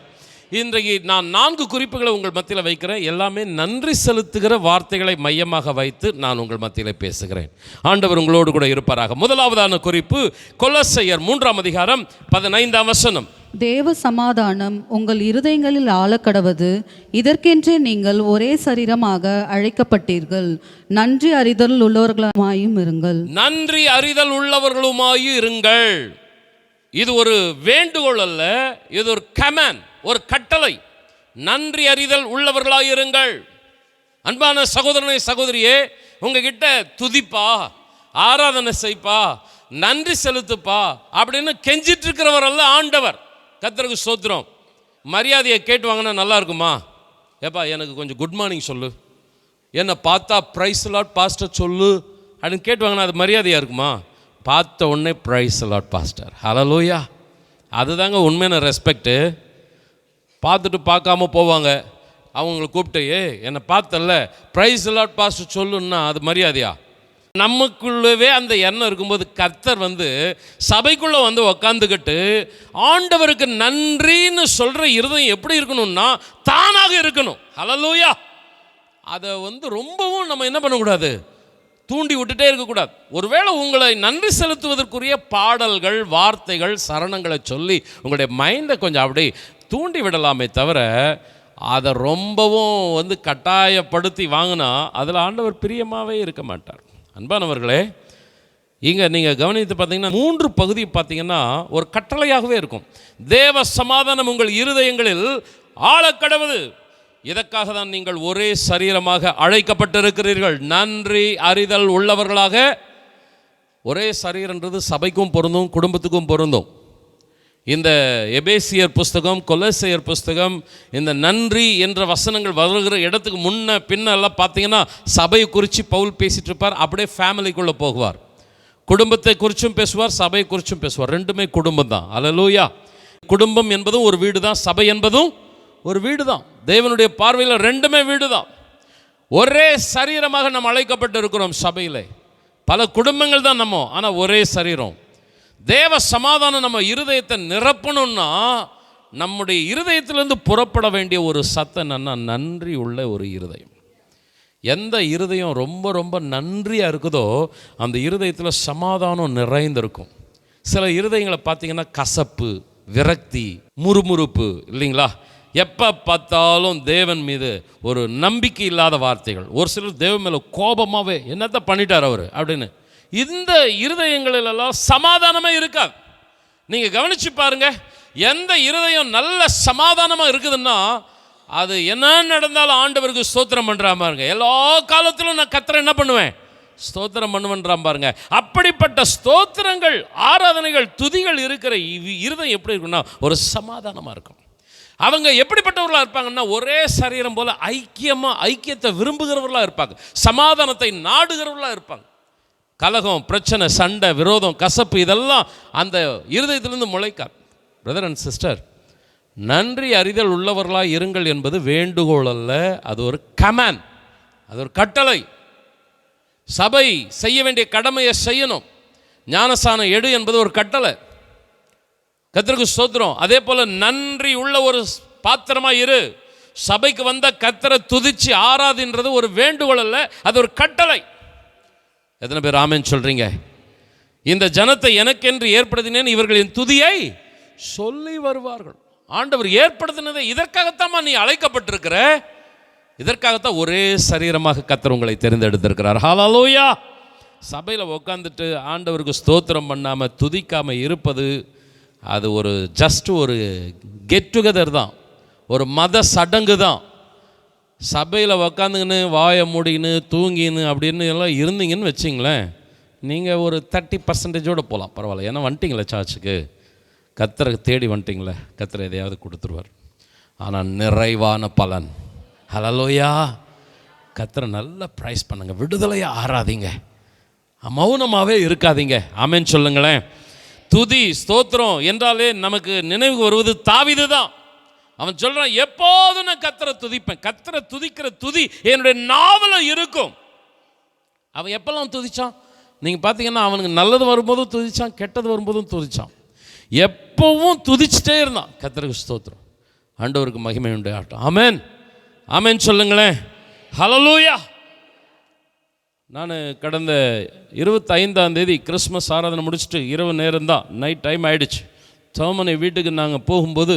இன்றைக்கு நான் 4 குறிப்புகளை உங்கள் மத்தியில் வைக்கிறேன். எல்லாமே நன்றி செலுத்துகிற வார்த்தைகளை மையமாக வைத்து நான் உங்கள் மத்தியில் பேசுகிறேன். ஆண்டவர் உங்களோடு கூட இருப்பாராக. முதலாவதான குறிப்பு கொலோசையர் 3ஆம் அதிகாரம் 15ஆம் வசனம். தேவ சமாதானம் உங்கள் இருதயங்களில் ஆளக்கடவது, இதற்கென்றே நீங்கள் ஒரே சரீரமாக அழைக்கப்பட்டீர்கள், நன்றி அறிதல் உள்ளவர்களுமாயும் இருங்கள். நன்றி அறிதல் உள்ளவர்களுமாயும் இருங்கள். இது ஒரு வேண்டுகோள் அல்ல, இது ஒரு கமாண்ட், ஒரு கட்டளை. நன்றி அறிதல் உள்ளவர்களாக இருங்கள். அன்பான சகோதரனை சகோதரியே, உங்ககிட்ட துதிப்பா, ஆராதனை செய்ப்பா, நன்றி செலுத்துப்பா அப்படின்னு கெஞ்சிட்டு இருக்கிறவர் அல்ல ஆண்டவர். கர்த்தருக்கு ஸ்தோத்திரம். மரியாதையை கேட்டு வாங்கினா நல்லா இருக்குமா? ஏப்பா எனக்கு கொஞ்சம் குட் மார்னிங் சொல்லு, என்னை பார்த்தா பிரைஸ் லார்ட் பாஸ்டர் சொல்லு அப்படின்னு கேட்டு வாங்கினா அது மரியாதையாக இருக்குமா? பார்த்த உடனே பிரைஸ் லார்ட் பாஸ்டர், ஹல்லேலூயா, அதுதாங்க உண்மையான ரெஸ்பெக்டு. பார்த்துட்டு பார்க்காம போவாங்க. அவங்களை கூப்பிட்டு என்னை பார்த்தல பிரைஸ் லார்ட் பாஸ்டர் சொல்லுன்னா அது மரியாதையா? நமக்குள்ளவே அந்த எண்ணம் இருக்கும்போது கர்த்தர் வந்து சபைக்குள்ளே வந்து உக்காந்துக்கிட்டு ஆண்டவருக்கு நன்றின்னு சொல்கிற இருதயம் எப்படி இருக்கணும்னா தானாக இருக்கணும். ஹல்லேலூயா. அதை வந்து ரொம்பவும் நம்ம என்ன பண்ணக்கூடாது, தூண்டி விட்டுட்டே இருக்கக்கூடாது. ஒருவேளை உங்களை நன்றி செலுத்துவதற்குரிய பாடல்கள், வார்த்தைகள், சரணங்களை சொல்லி உங்களுடைய மைண்டை கொஞ்சம் அப்படி தூண்டி விடலாமே தவிர அதை ரொம்பவும் வந்து கட்டாயப்படுத்தி வாங்கினா அதில் ஆண்டவர் பிரியமாகவே இருக்க மாட்டார். அன்பானவர்களே, இங்கே நீங்கள் கவனித்து பார்த்தீங்கன்னா 3 பகுதி பார்த்தீங்கன்னா ஒரு கட்டளையாகவே இருக்கும். தேவ சமாதானம் உங்கள் இருதயங்களில் ஆளக்கடவது, இதற்காக தான் நீங்கள் ஒரே சரீரமாக அழைக்கப்பட்டிருக்கிறீர்கள். நன்றி அறிதல் உள்ளவர்களாக. ஒரே சரீரன்றது சபைக்கும் பொருந்தும், குடும்பத்துக்கும் பொருந்தும். இந்த எபேசியர் புஸ்தகம், கொலோசையர் புஸ்தகம், இந்த நன்றி என்ற வசனங்கள் வருகிற இடத்துக்கு முன்ன பின்னெல்லாம் பார்த்தீங்கன்னா சபையை குறித்து பவுல் பேசிகிட்டு இருப்பார். அப்படியே ஃபேமிலிக்குள்ளே போகுவார். குடும்பத்தை குறித்தும் பேசுவார், சபையை குறித்தும் பேசுவார். ரெண்டுமே குடும்பம் தான். ஹல்லேலூயா. குடும்பம் என்பதும் ஒரு வீடு தான், சபை என்பதும் ஒரு வீடு தான். தேவனுடைய பார்வையில் ரெண்டுமே வீடு தான். ஒரே சரீரமாக நம்ம அழைக்கப்பட்டு இருக்கிறோம். சபையில் பல குடும்பங்கள் தான் நம்ம, ஆனால் ஒரே சரீரம். தேவ சமாதானம் நம்ம இருதயத்தை நிரப்பணும்னா நம்முடைய இருதயத்திலிருந்து புறப்பட வேண்டிய ஒரு சத்தம் என்னன்னா நன்றி உள்ள ஒரு இருதயம். எந்த இருதயம் ரொம்ப ரொம்ப நன்றியாக இருக்குதோ அந்த இருதயத்தில் சமாதானம் நிறைந்திருக்கும், சில இருதயங்களை பார்த்தீங்கன்னா கசப்பு, விரக்தி, முறுமுறுப்பு இல்லைங்களா? எப்போ பார்த்தாலும் தேவன் மீது ஒரு நம்பிக்கை இல்லாத வார்த்தைகள். ஒரு சிலர் தேவன் மேலே கோபமாகவே என்னத்தை பண்ணிட்டார் அவர் அப்படின்னு. இந்த இருதயங்களிலெல்லாம் சமாதானமே இருக்காது. நீங்கள் கவனித்து பாருங்கள், எந்த இருதயம் நல்ல சமாதானமாக இருக்குதுன்னா அது என்ன நடந்தாலும் ஆண்டவருக்கு ஸ்தோத்திரம் பண்ணுறான் பாருங்க. எல்லா காலத்திலும் நான் கர்த்தரை என்ன பண்ணுவேன்? ஸ்தோத்திரம் பண்ணுவேன்றான் பாருங்க. அப்படிப்பட்ட ஸ்தோத்திரங்கள், ஆராதனைகள், துதிகள் இருக்கிற இருதயம் எப்படி இருக்குன்னா ஒரு சமாதானமாக இருக்கும். அவங்க எப்படிப்பட்டவர்களாக இருப்பாங்கன்னா ஒரே சரீரம் போல ஐக்கியத்தை விரும்புகிறவர்களாக இருப்பாங்க, சமாதானத்தை நாடுகிறவர்களாக இருப்பாங்க. கலகம், பிரச்சனை, சண்டை, விரோதம், கசப்பு இதெல்லாம் அந்த இருதயத்திலிருந்து முளைக்காது. பிரதர் அண்ட் சிஸ்டர், நன்றி அறிதல் உள்ளவர்களாக இருங்கள் என்பது வேண்டுகோள் அல்ல, அது ஒரு கமாண்ட், அது ஒரு கட்டளை. சபை செய்ய வேண்டிய கடமையை செய்யணும். ஞானஸ்நானம் எடு என்பது ஒரு கட்டளை. கர்த்தருக்கு ஸ்தோத்திரம். அதே போல் நன்றி உள்ள ஒரு பாத்திரமாக இரு. சபைக்கு வந்த கர்த்தரை துதிச்சு ஆராதின்றது ஒரு வேண்டுகோள் அல்ல, அது ஒரு கட்டளை. எத்தனை பேர் ஆமென் சொல்றீங்க? இந்த ஜனத்தை எனக்கென்று ஏற்படுத்தினேன், இவர்களின் துதியை சொல்லி வருவார்கள். ஆண்டவர் ஏற்படுத்தினதை இதற்காகத்தான் நீ அழைக்கப்பட்டிருக்கிற. இதற்காகத்தான் ஒரே சரீரமாக கர்த்தர் உங்களை தெரிந்தெடுத்திருக்கிறார். ஹல்லேலூயா. சபையில் உட்காந்துட்டு ஆண்டவருக்கு ஸ்தோத்திரம் பண்ணாமல் துதிக்காமல் இருப்பது அது ஒரு ஜஸ்ட் ஒரு கெட் டுகெதர் தான், ஒரு மத சடங்கு தான். சபையில் உக்காந்துங்கன்னு வாயை மூடின்னு தூங்கின்னு அப்படின்னு எல்லாம் இருந்தீங்கன்னு வச்சிங்களேன், நீங்கள் ஒரு 30% போகலாம், பரவாயில்ல. ஏன்னா வந்துட்டிங்களே சர்ச்சுக்கு, கர்த்தரை தேடி வந்துட்டிங்களே, கர்த்தரை எதையாவது கொடுத்துருவார். ஆனால் நிறைவான பலன். ஹல்லேலூயா. கர்த்தரை நல்லா ப்ரைஸ் பண்ணுங்க, விடுதலையாக ஆராதிங்க, மௌனமாகவே இருக்காதீங்க. ஆமென் சொல்லுங்களேன். துதி ஸ்தோத்திரம் என்றாலே நமக்கு நினைவு வருவது தாவீது தான். அவன் சொல்கிறான், எப்போதும் நான் கர்த்தரை துதிப்பேன். கர்த்தரை துதிக்கிற துதி என்னுடைய நாவல இருக்கும். அவன் எப்பெல்லாம் துதிச்சான் நீங்கள் பார்த்தீங்கன்னா, அவனுக்கு நல்லது வரும்போதும் துதிச்சான், கெட்டது வரும்போதும் துதிச்சான். எப்பவும் துதிச்சுட்டே இருந்தான். கர்த்தருக்கு ஸ்தோத்திரம், ஆண்டவருக்கு மகிமை உண்டு ஆட்டம். ஆமென் ஆமென் சொல்லுங்களேன். ஹல்லேலூயா. நான் கடந்த 25ஆம் தேதி கிறிஸ்மஸ் ஆராதனை முடிச்சுட்டு இரவு நேரம் தான், நைட் டைம் ஆகிடுச்சு. சோமனை வீட்டுக்கு நாங்கள் போகும்போது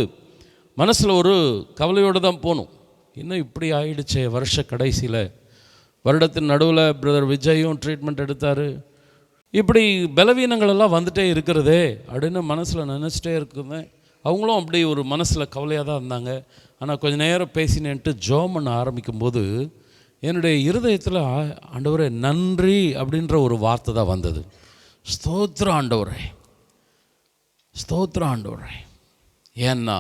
மனசில் ஒரு கவலையோடு தான் போகணும். இன்னும் இப்படி ஆகிடுச்சே வருஷ கடைசியில். வருடத்தின் நடுவில் பிரதர் விஜயும் ட்ரீட்மெண்ட் எடுத்தார். இப்படி பலவீனங்களெல்லாம் வந்துட்டே இருக்கிறதே அப்படின்னு மனசில் நினச்சிட்டே இருக்குதேன். அவங்களும் அப்படி ஒரு மனசில் கவலையாக தான் இருந்தாங்க. ஆனால் கொஞ்சம் நேரம் பேசினேன்ட்டு ஜெபம் பண்ண ஆரம்பிக்கும்போது என்னுடைய இருதயத்தில் ஆண்டவரே நன்றி அப்படின்ற ஒரு வார்த்தை தான் வந்தது. ஸ்தோத்திரம் ஆண்டவரே, ஸ்தோத்திரம் ஆண்டவரே. ஏன்னா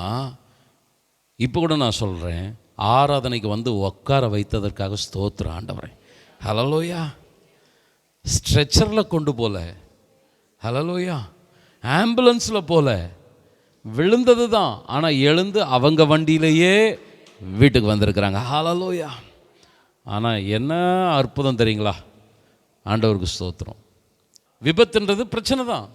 இப்போ கூட நான் சொல்கிறேன், ஆராதனைக்கு வந்து உட்கார வைத்ததற்காக ஸ்தோத்திரம் ஆண்டவரே. ஹல்லேலூயா. ஸ்ட்ரெச்சரில் கொண்டு போல, ஹல்லேலூயா, ஆம்புலன்ஸில் போல விழுந்தது தான், ஆனால் எழுந்து அவங்க வண்டியிலேயே வீட்டுக்கு வந்திருக்கிறாங்க. ஹல்லேலூயா. ஆனால் என்ன அற்புதம் தெரியுங்களா? ஆண்டவருக்கு ஸ்தோத்திரம். விபத்துன்றது பிரச்சனை தான்,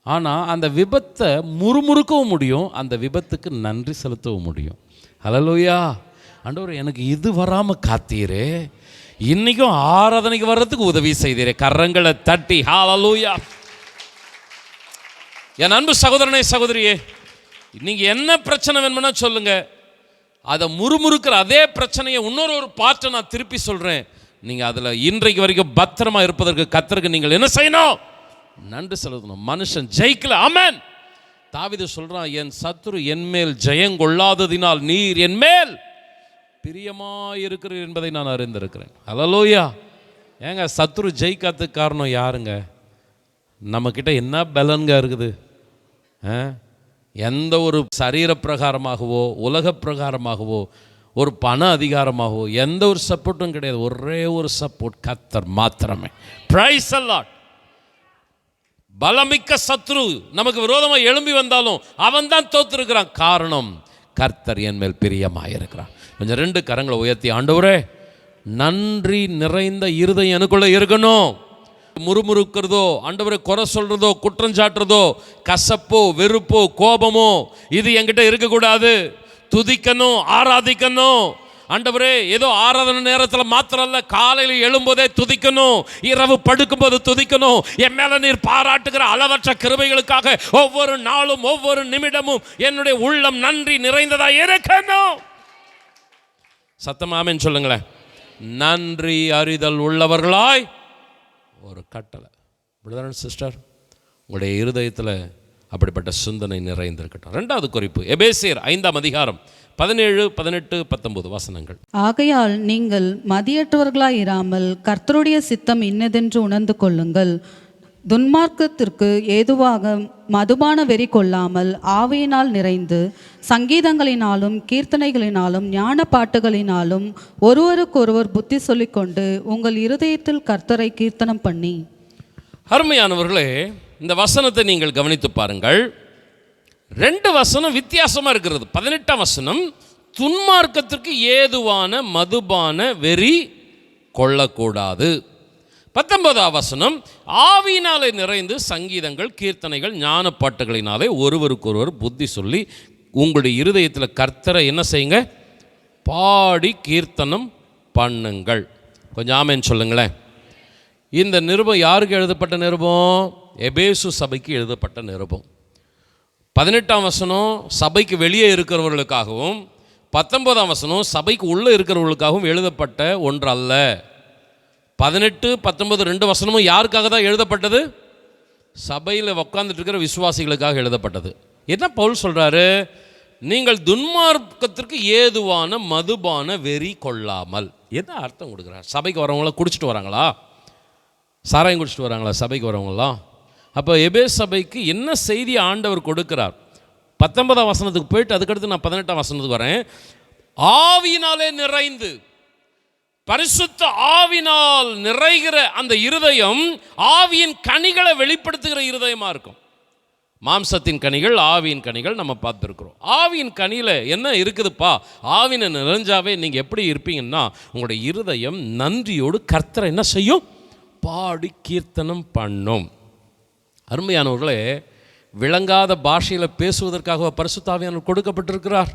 ஆனால் அந்த விபத்தை முறுமுறுக்கவும் முடியும், அந்த விபத்துக்கு நன்றி செலுத்தவும் முடியும். ஹல்லேலூயா. ஆண்டவர் எனக்கு இது வராமல் காத்தீரே, இன்றைக்கும் ஆராதனைக்கு வர்றதுக்கு உதவி செய்தீரே. கரங்களை தட்டி ஹல்லேலூயா. என் அன்பு சகோதரனே சகோதரியே, நீங்கள் என்ன பிரச்சனை வேணும்னா சொல்லுங்கள். அதை முறுமுறுக்கிற அதே பிரச்சனையை இன்னொரு பாட்டை நான் திருப்பி சொல்கிறேன். நீங்கள் அதில் இன்றைக்கு வரைக்கும் பத்திரமா இருப்பதற்கு கர்த்தருக்கு நீங்கள் என்ன செய்யணும்? நன்றி செலுத்தணும். மனுஷன் ஜெயிக்கல. ஆமென். தாவீது சொல்கிறான், என் சத்துரு என்மேல் ஜெயங்கொள்ளாததினால் நீர் என்மேல் பிரியமாயிருக்கிறீர் என்பதை நான் அறிந்திருக்கிறேன். ஹல்லேலூயா. ஏங்க சத்துரு ஜெயிக்காததுக்கு காரணம் யாருங்க? நம்மக்கிட்ட என்ன பலன்க இருக்குது? எந்த ஒரு சரீர பிரகாரமாகவோ உலக பிரகாரமாகவோ ஒரு பண அதிகாரமாகவோ எந்த ஒரு சப்போர்ட்டும் கிடையாது. ஒரே ஒரு சப்போர்ட், கர்த்தர் மாத்திரமே. Praise the Lord. பலமிக்க சத்ரு நமக்கு விரோதமாக எழும்பி வந்தாலும் அவன் தான் தோத்திருக்கிறான். காரணம், கர்த்தர் என் மேல் பிரியமாயிருக்கிறான். கொஞ்சம் 2 கரங்களை உயர்த்தி, ஆண்டவரே நன்றி நிறைந்த இருதயம் எனக்குள்ள இருக்கணும். முறுமுறுக்கிறதோ, ஆண்டவரை குறை சொல்கிறதோ, குற்றஞ்சாட்டுறதோ, கசப்போ, வெறுப்போ, கோபமோ இது என்கிட்ட இருக்கக்கூடாது. துதிக்கணும், ஆராதிக்கணும், ஆண்டவரே ஏதோ ஆராதனை நேரத்தில் மாத்திரம் அல்ல, காலையில் எழும்போதே துதிக்கணும், இரவு படுக்கும்போது துதிக்கணும். என் மேல நீர் பாராட்டுகிற அளவற்ற கிருபைகளுக்காக ஒவ்வொரு நாளும் ஒவ்வொரு நிமிடமும் என்னுடைய உள்ளம் நன்றி நிறைந்ததா இருக்கணும். சத்தமாமேன்னு சொல்லுங்களேன். நன்றி அறிதல் உள்ளவர்களாய் ஒரு கட்டளை. பிரதர் சிஸ்டர், உங்களுடைய இருதயத்தில் அப்படிப்பட்ட சிந்தனை நிறைந்திருக்கட்டும். 2வது குறிப்பு, எபேசியர் 5ஆம் அதிகாரம் 17, 18, 19 வசனங்கள். ஆகையால் நீங்கள் மதியற்றவர்களாய் இராமல் கர்த்தருடைய சித்தம் இன்னதென்று உணர்ந்து கொள்ளுங்கள். துன்மார்க்கத்திற்கு ஏதுவாக மதுபான வெறி கொள்ளாமல் ஆவியினால் நிறைந்து சங்கீதங்களினாலும் கீர்த்தனைகளினாலும் ஞான பாட்டுகளினாலும் ஒருவருக்கொருவர் புத்தி சொல்லிக்கொண்டு உங்கள் இருதயத்தில் கர்த்தரை கீர்த்தனம் பண்ணி. அருமையானவர்களே, இந்த வசனத்தை நீங்கள் கவனித்து பாருங்கள். 2 வசனம் வித்தியாசமாக இருக்கிறது. 18ஆம் வசனம் துன்மார்க்கத்திற்கு ஏதுவான மதுபான வெறி கொள்ளக்கூடாது. 19ஆம் வசனம் ஆவியினாலே நிறைந்து சங்கீதங்கள் கீர்த்தனைகள் ஞான பாட்டுகளினாலே ஒருவருக்கொருவர் புத்தி சொல்லி உங்களுடைய இருதயத்தில் கர்த்தரை என்ன செய்யுங்க, பாடி கீர்த்தனம் பண்ணுங்கள். கொஞ்சம் ஆமேன்னு சொல்லுங்களேன். இந்த நிருபம் யாருக்கு எழுதப்பட்ட நிருபம்? எபேசு சபைக்கு எழுதப்பட்ட நிருபம். 18ஆம் வசனம் சபைக்கு வெளியே இருக்கிறவர்களுக்காகவும் 19ஆம் வசனம் சபைக்கு உள்ளே இருக்கிறவர்களுக்காகவும் எழுதப்பட்ட ஒன்று அல்ல. 18, 19 2 வசனமும் யாருக்காக தான் எழுதப்பட்டது? சபையில் உட்கார்ந்துட்டு இருக்கிற விசுவாசிகளுக்காக எழுதப்பட்டது. என்ன பவுல் சொல்கிறாரு? நீங்கள் துன்மார்க்கத்திற்கு ஏதுவான மதுபான வெறி கொள்ளாமல். என்ன அர்த்தம் கொடுக்குறார்? சபைக்கு வரவங்கள குடிச்சிட்டு வராங்களா? சாராயம் குடிச்சிட்டு வராங்களா சபைக்கு வரவங்களாம்? அப்போ எபேசு சபைக்கு என்ன செய்தி ஆண்டவர் கொடுக்கிறார்? 19ஆம் வசனத்துக்கு போயிட்டு அதுக்கடுத்து நான் 18ஆம் வசனத்துக்கு வரேன். ஆவியினாலே நிறைந்து, பரிசுத்த ஆவினால் நிறைகிற அந்த இருதயம் ஆவியின் கனிகளை வெளிப்படுத்துகிற இருதயமாக இருக்கும். மாம்சத்தின் கனிகள், ஆவியின் கனிகள் நம்ம பார்த்துருக்குறோம். ஆவியின் கனியில் என்ன இருக்குதுப்பா? ஆவினை நிறைஞ்சாவே நீங்கள் எப்படி இருப்பீங்கன்னா, உங்களுடைய இருதயம் நன்றியோடு கர்த்தரை என்ன செய்யும்? பாடி கீர்த்தனம் பண்ணும். அருமையானவர்களே, விளங்காத பாஷையில் பேசுவதற்காக பரிசுத்த ஆவியானவர் கொடுக்கப்பட்டிருக்கிறார்.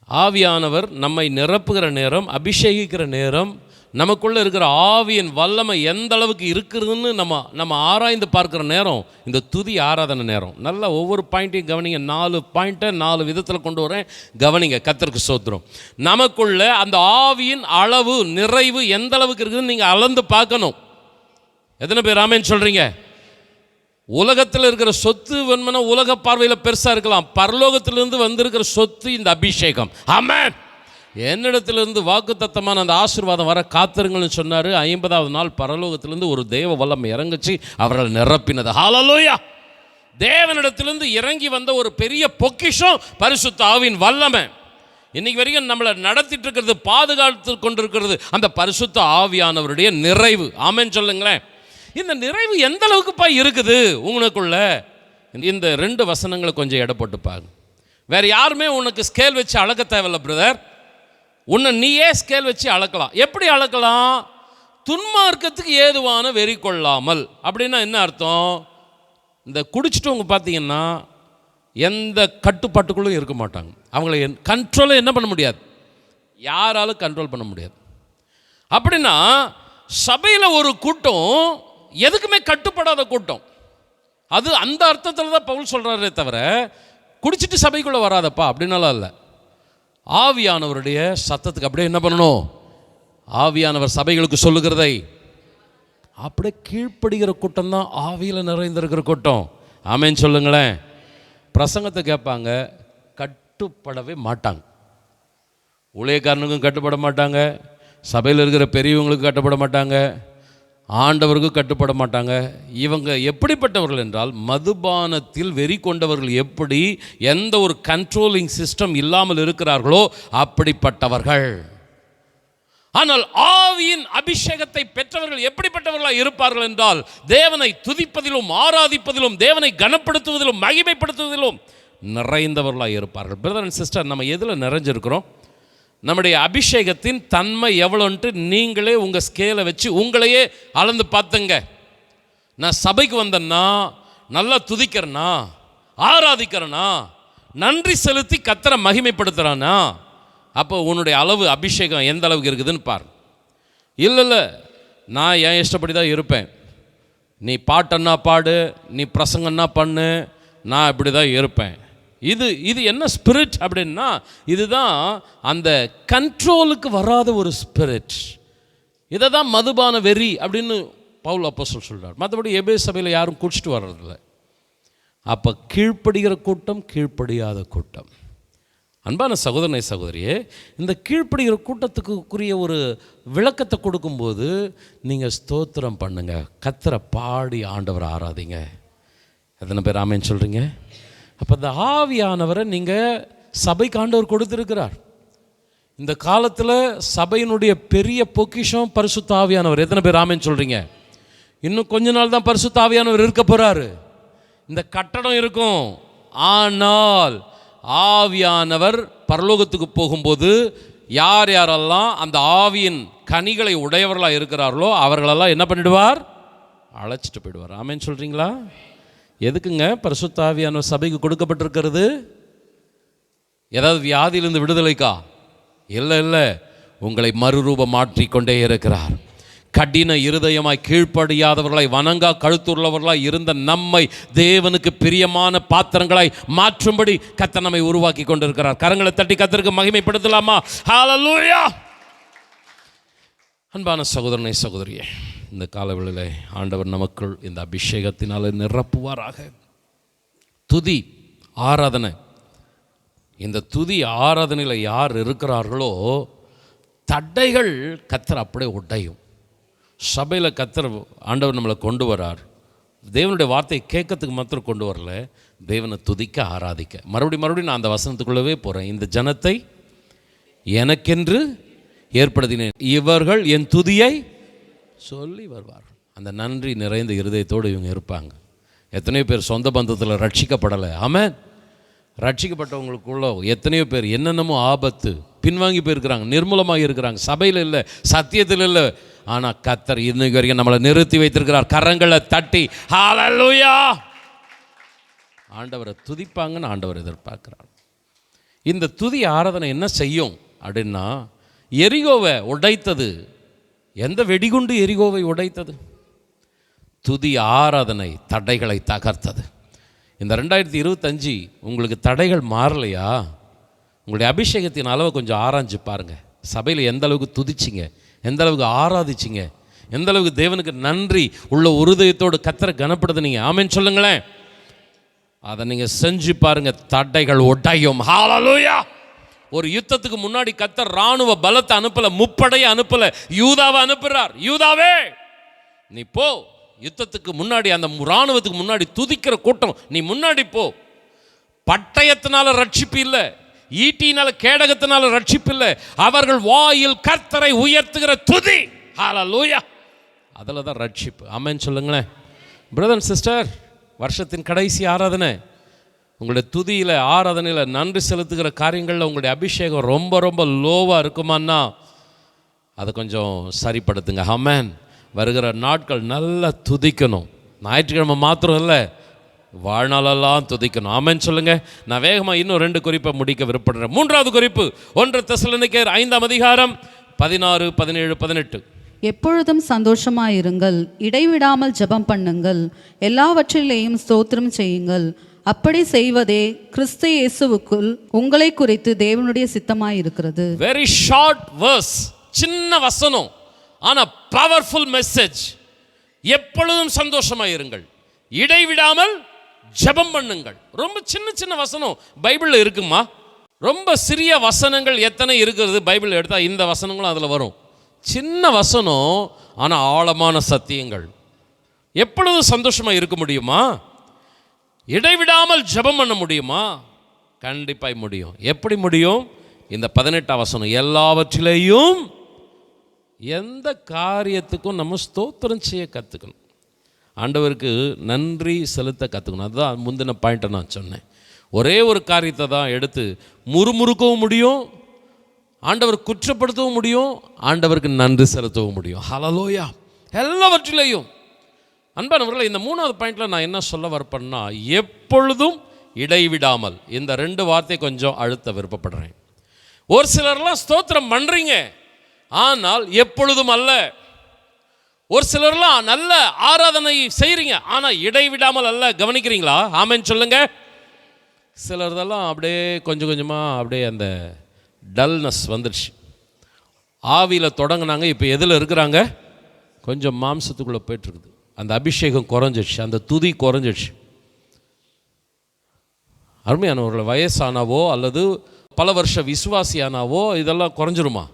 ஆவியானவர் நம்மை நிரப்புகிற நேரம், அபிஷேகிக்கிற நேரம், நமக்குள்ளே இருக்கிற ஆவியின் வல்லமை எந்த அளவுக்கு இருக்குதுன்னு நம்ம ஆராய்ந்து பார்க்குற நேரம் இந்த துதி ஆராதனை நேரம். நல்லா ஒவ்வொரு பாயிண்ட்டையும் கவனிங்க. 4 பாயிண்ட்டை 4 விதத்தில் கொண்டு வரேன், கவனிங்க. கர்த்தருக்கு ஸ்தோத்திரம். நமக்குள்ள அந்த ஆவியின் அளவு, நிறைவு எந்த அளவுக்கு இருக்குதுன்னு நீங்கள் அளந்து பார்க்கணும். எத்தனை பேர் ஆமேன்னு சொல்கிறீங்க? உலகத்தில் இருக்கிற சொத்து வெண்மனா உலக பார்வையில் பெருசாக இருக்கலாம். பரலோகத்திலிருந்து வந்திருக்கிற சொத்து இந்த அபிஷேகம். ஆமென். என்னிடத்திலிருந்து வாக்குத்தத்தமான அந்த ஆசீர்வாதம் வர காத்திருங்கள்னு சொன்னார். 50ஆவது நாள் பரலோகத்திலிருந்து ஒரு தேவ வல்லமை இறங்குச்சு, அவர்கள் நிரப்பினது. ஹல்லேலூயா. தேவனிடத்திலிருந்து இறங்கி வந்த ஒரு பெரிய பொக்கிஷம் பரிசுத்த ஆவியின் வல்லமை. இன்னைக்கு வரைக்கும் நம்மளை நடத்திட்டு இருக்கிறது, பாதுகாத்து கொண்டிருக்கிறது அந்த பரிசுத்த ஆவியானவருடைய நிறைவு. ஆமென் சொல்லுங்களேன். இந்த நிறைவு எந்த அளவுக்குப்பா இருக்குது உங்களுக்குள்ள? இந்த 2 வசனங்களை கொஞ்சம் எடை போட்டு பாருங்க. வேற யாருமே உனக்கு ஸ்கேல் வச்சு அளக்க தேவையில்ல பிரதர். உன்னை நீயே ஸ்கேல் வச்சு அளக்கலாம். எப்படி அளக்கலாம்? துன்மார்க்கத்துக்கு ஏதுவான வெறி கொள்ளாமல். அப்படின்னா என்ன அர்த்தம்? இந்த குடிச்சிட்டவங்க பார்த்தீங்கன்னா எந்த கட்டுப்பாட்டுக்குள்ளும் இருக்க மாட்டாங்க. அவங்கள கண்ட்ரோலை என்ன பண்ண முடியாது, யாராலும் கண்ட்ரோல் பண்ண முடியாது. அப்படின்னா சபையில் ஒரு கூட்டம் எதுக்குமே கட்டுப்படாத கூட்டம். அது அந்த அர்த்தத்தில் தான் பவுல் சொல்கிறாரே தவிர குடிச்சிட்டு சபைக்குள்ளே வராதப்பா அப்படின்னாலாம் இல்லை. ஆவியானவருடைய சத்தத்துக்கு அப்படியே என்ன பண்ணணும்? ஆவியானவர் சபைகளுக்கு சொல்லுகிறதை அப்படியே கீழ்ப்படுகிற கூட்டம் தான் ஆவியில் நிறைந்திருக்கிற கூட்டம். ஆமேன்னு சொல்லுங்களேன். பிரசங்கத்தை கேட்பாங்க, கட்டுப்படவே மாட்டாங்க. ஊழியக்காரனுக்கும் கட்டுப்பட மாட்டாங்க, சபையில் இருக்கிற பெரியவங்களுக்கும் கட்டுப்பட மாட்டாங்க, ஆண்டவருக்கும் கட்டுப்பட மாட்டாங்க. இவங்க எப்படிப்பட்டவர்கள் என்றால், மதுபானத்தில் வெறி கொண்டவர்கள் எப்படி எந்த ஒரு கண்ட்ரோலிங் சிஸ்டம் இல்லாமல் இருக்கிறார்களோ அப்படிப்பட்டவர்கள். ஆனால் ஆவியின் அபிஷேகத்தை பெற்றவர்கள் எப்படிப்பட்டவர்களாக இருப்பார்கள் என்றால், தேவனை துதிப்பதிலும் ஆராதிப்பதிலும் தேவனை கனப்படுத்துவதிலும் மகிமைப்படுத்துவதிலும் நிறைந்தவர்களாக இருப்பார்கள். பிரதர் அண்ட் சிஸ்டர், நம்ம எதில் நிறைஞ்சிருக்கிறோம்? நம்முடைய அபிஷேகத்தின் தன்மை எவ்வளோன்ட்டு நீங்களே உங்கள் ஸ்கேலை வச்சு உங்களையே அளந்து பார்த்துங்க. நான் சபைக்கு வந்தேன்னா, நல்லா துதிக்கிறேன்னா, ஆராதிக்கிறேன்னா, நன்றி செலுத்தி கர்த்தரை மகிமைப்படுத்துகிறானா, அப்போ உன்னுடைய அளவு அபிஷேகம் எந்த அளவுக்கு இருக்குதுன்னு பாரு. இல்லை நான் என் இஷ்டப்படி தான் இருப்பேன், நீ பாட்டன்னா பாடு, நீ பிரசங்கன்னா பண்ணு, நான் இப்படி தான் இருப்பேன். இது என்ன ஸ்பிரிட் அப்படின்னா, இதுதான் அந்த கண்ட்ரோலுக்கு வராத ஒரு ஸ்பிரிட். இதை தான் மதுபான வெறி அப்படின்னு பவுல் அப்போஸ்தலன் சொல்கிறார். மற்றபடி எபேசு சபையில் யாரும் குடிச்சிட்டு வர்றதில்ல. அப்போ கீழ்ப்படுகிற கூட்டம், கீழ்ப்படியாத கூட்டம். அன்பான சகோதரனை சகோதரியே, இந்த கீழ்ப்படுகிற கூட்டத்துக்குரிய ஒரு விளக்கத்தை கொடுக்கும்போது நீங்கள் ஸ்தோத்திரம் பண்ணுங்க, கர்த்தரை பாடி ஆண்டவரை ஆராதிங்க. எத்தனை பேர் ஆமேன்னு சொல்கிறீங்க? அப்போ இந்த ஆவியானவரை நீங்கள் சபைக்கு ஆண்டவர் கொடுத்துருக்கிறார். இந்த காலத்தில் சபையினுடைய பெரிய பொக்கிஷம் பரிசுத்த ஆவியானவர். எத்தனை பேர் ஆமேன்னு சொல்கிறீங்க? இன்னும் கொஞ்ச நாள் தான் பரிசுத்த ஆவியானவர் இருக்க போகிறாரு. இந்த கட்டடம் இருக்கும், ஆனால் ஆவியானவர் பரலோகத்துக்கு போகும்போது யார் யாரெல்லாம் அந்த ஆவியின் கனிகளை உடையவர்களாக இருக்கிறார்களோ அவர்களெல்லாம் என்ன பண்ணிடுவார்? அழைச்சிட்டு போயிடுவார். ஆமேன்னு சொல்கிறீங்களா? எதுக்குங்க பரிசுத்த ஆவியானவர் சபைக்கு கொடுக்கப்பட்டிருக்கிறது? ஏதாவது வியாதியிலிருந்து விடுதலைக்கா? இல்லை, உங்களை மறுரூபம் மாற்றிக்கொண்டே இருக்கிறார். கடின இருதயமாய் கீழ்ப்படியாதவர்களாய் வணங்கா கழுத்துள்ளவர்களாய் இருந்த நம்மை தேவனுக்கு பிரியமான பாத்திரங்களாய் மாற்றும்படி கர்த்தர் நம்மை உருவாக்கி கொண்டிருக்கிறார். கரங்களை தட்டி கர்த்தருக்கு மகிமைப்படுத்தலாமா? ஹல்லேலூயா! அன்பான சகோதரனை சகோதரியே, இந்த காலவெளியிலே ஆண்டவர் நமக்குள் இந்த அபிஷேகத்தினால நிரப்புவாராக. துதி ஆராதனை, இந்த துதி ஆராதனையில் யார் இருக்கிறார்களோ தடைகள் கர்த்தர் அப்படியே உடையும். சபையில் கர்த்தர் ஆண்டவர் நம்மளை கொண்டு வரார். தேவனுடைய வார்த்தையை கேட்கறதுக்கு மாத்திரம் கொண்டு வரல, தேவனை துதிக்க ஆராதிக்க. மறுபடியும் நான் அந்த வசனத்துக்குள்ளவே போகிறேன். இந்த ஜனத்தை எனக்கென்று ஏற்படுத்தினேன், இவர்கள் என் துதியை சொல்லி வருவார். அந்த நன்றி நிறைந்த இருதயத்தோடு இவங்க இருப்பாங்க. எத்தனையோ பேர் சொந்த பந்தத்தில் ரட்சிக்கப்படலை. ஆமென். ரட்சிக்கப்பட்டவங்களுக்குள்ள எத்தனையோ பேர் என்னென்னமோ ஆபத்து பின்வாங்கி போயிருக்கிறாங்க, நிர்மூலமாக இருக்கிறாங்க. சபையில் இல்லை, சத்தியத்தில் இல்லை, ஆனால் கர்த்தர் இன்னைக்கு வரைக்கும் நம்மளை நிறுத்தி வைத்திருக்கிறார். கரங்களை தட்டி ஹல்லேலூயா! ஆண்டவரை துதிப்பாங்கன்னு ஆண்டவர் எதிர்பார்க்கிறார். இந்த துதி ஆராதனை என்ன செய்யும் அப்படின்னா, எரிகோவை உடைத்தது எந்த வெடிகுண்டு? எரிகோவை உடைத்தது துதி ஆராதனை தடைகளை தகர்த்தது. இந்த 2025 உங்களுக்கு தடைகள் மாறலையா? உங்களுடைய அபிஷேகத்தின் அளவை கொஞ்சம் ஆராய்ஞ்சு பாருங்கள். சபையில் எந்த அளவுக்கு துதிச்சிங்க, எந்த அளவுக்கு ஆராதிச்சிங்க, எந்த அளவுக்கு தேவனுக்கு நன்றி உள்ள இருதயத்தோடு கர்த்தரை கனப்படுத்துனீங்க. ஆமென் சொல்லுங்களேன். அதை நீங்கள் செஞ்சு பாருங்க, தடைகள் உடையும். ஹல்லேலூயா! ஒரு யுத்தத்துக்கு முன்னாடி கர்த்தர் ராணுவ பலத்தை அனுப்பல, முப்படையை அனுப்பல, யூதாவை அனுப்புறார். யூதாவே நீ போ, யுத்தத்துக்கு முன்னாடி அந்த ராணுவத்துக்கு முன்னாடி துதிக்கிற கூட்டம் நீ முன்னாடி போ. பட்டயத்தினால ரட்சிப்பு இல்லை, ஈட்டினால கேடகத்தினால ரட்சிப்பு இல்லை, அவர்கள் வாயில் கர்த்தரை உயர்த்துகிற துதி. ஹல்லேலூயா! அதில் தான் ரட்சிப்பு. ஆமென் சொல்லுங்களேன். பிரதர் அண்ட் சிஸ்டர், வருஷத்தின் கடைசி ஆராதனை, உங்களுடைய துதியில் ஆராதனையில் நன்றி செலுத்துகிற காரியங்களில் உங்களுடைய அபிஷேகம் ரொம்ப ரொம்ப லோவாக இருக்குமான்னா அதை கொஞ்சம் சரிப்படுத்துங்க. ஆமென். வருகிற நாட்கள் நல்லா துதிக்கணும். ஞாயிற்றுக்கிழமை மாத்திரம் இல்லை, வாழ்நாளெல்லாம் துதிக்கணும். ஆமென் சொல்லுங்க. நான் வேகமாக இன்னும் 2 குறிப்பை முடிக்க விருப்பப்படுறேன். 3வது குறிப்பு 1 தெசலோனிக்கேயர் 5ஆம் அதிகாரம் 16, 17, 18. எப்பொழுதும் சந்தோஷமாயிருங்கள், இடைவிடாமல் ஜெபம் பண்ணுங்கள், எல்லாவற்றிலேயும் ஸ்தோத்திரம் செய்யுங்கள். அப்படி செய்வதே கிறிஸ்து இயேசுவுக்குள் உங்களை குறித்து தேவனுடைய சித்தமாயிருக்கிறது. வெரி ஷார்ட் வேர்ஸ், சின்ன வசனம், ஆனா பவர்ஃபுல் மெசேஜ். எப்பொழுதும் சந்தோஷமாயிருங்கள், இடைவிடாமல் ஜெபம் பண்ணுங்கள். ரொம்ப சின்ன சின்ன வசனம் பைபிளில் இருக்குமா? ரொம்ப சிறிய வசனங்கள் எத்தனை இருக்கிறது பைபிள் எடுத்தால் இந்த வசனங்களும் அதில் வரும். சின்ன வசனம், ஆனால் ஆழமான சத்தியங்கள். எப்பொழுதும் சந்தோஷமாக இருக்க முடியுமா? இடைவிடாமல் ஜெபம் பண்ண முடியுமா? கண்டிப்பாக முடியும். எப்படி முடியும்? இந்த 18ஆம் வசனம், எல்லாவற்றிலேயும் எந்த காரியத்துக்கும் நம்ம ஸ்தோத்திரம் செய்ய கற்றுக்கணும், ஆண்டவருக்கு நன்றி செலுத்த கற்றுக்கணும். அதுதான் முந்தின பாயிண்ட்டை நான் சொன்னேன். ஒரே ஒரு காரியத்தை தான் எடுத்து முறுமுறுக்கவும் முடியும், ஆண்டவர் குற்றப்படுத்தவும் முடியும், ஆண்டவருக்கு நன்றி செலுத்தவும் முடியும். ஹல்லேலூயா! எல்லாவற்றிலேயும். அன்பானவர்களே, இந்த 3வது பாயிண்டில் நான் என்ன சொல்ல வரப்பேன்னா, எப்பொழுதும் இடைவிடாமல். இந்த 2 வார்த்தை கொஞ்சம் அழுத்த விருப்பப்படுறேன். ஒரு சிலர்லாம் ஸ்தோத்திரம் பண்ணுறீங்க, ஆனால் எப்பொழுதும் அல்ல. ஒரு சிலர்லாம் நல்ல ஆராதனை செய்கிறீங்க, ஆனால் இடைவிடாமல் அல்ல. கவனிக்கிறீங்களா? ஆமென் சொல்லுங்க. சிலர்தெல்லாம் அப்படியே கொஞ்சம் கொஞ்சமாக அப்படியே அந்த டல்னஸ் வந்துடுச்சு. ஆவியில் தொடங்கினாங்க, இப்போ எதில் இருக்கிறாங்க? கொஞ்சம் மாம்சத்துக்குள்ளே போயிட்டுருக்குது. அந்த அபிஷேகம் குறைஞ்சிடுச்சு, அந்த துதி குறைஞ்சிடுச்சு. அருமையானவர்களை, வயசானாவோ அல்லது பல வருஷ விசுவாசியானாவோ இதெல்லாம் குறைஞ்சிருமா?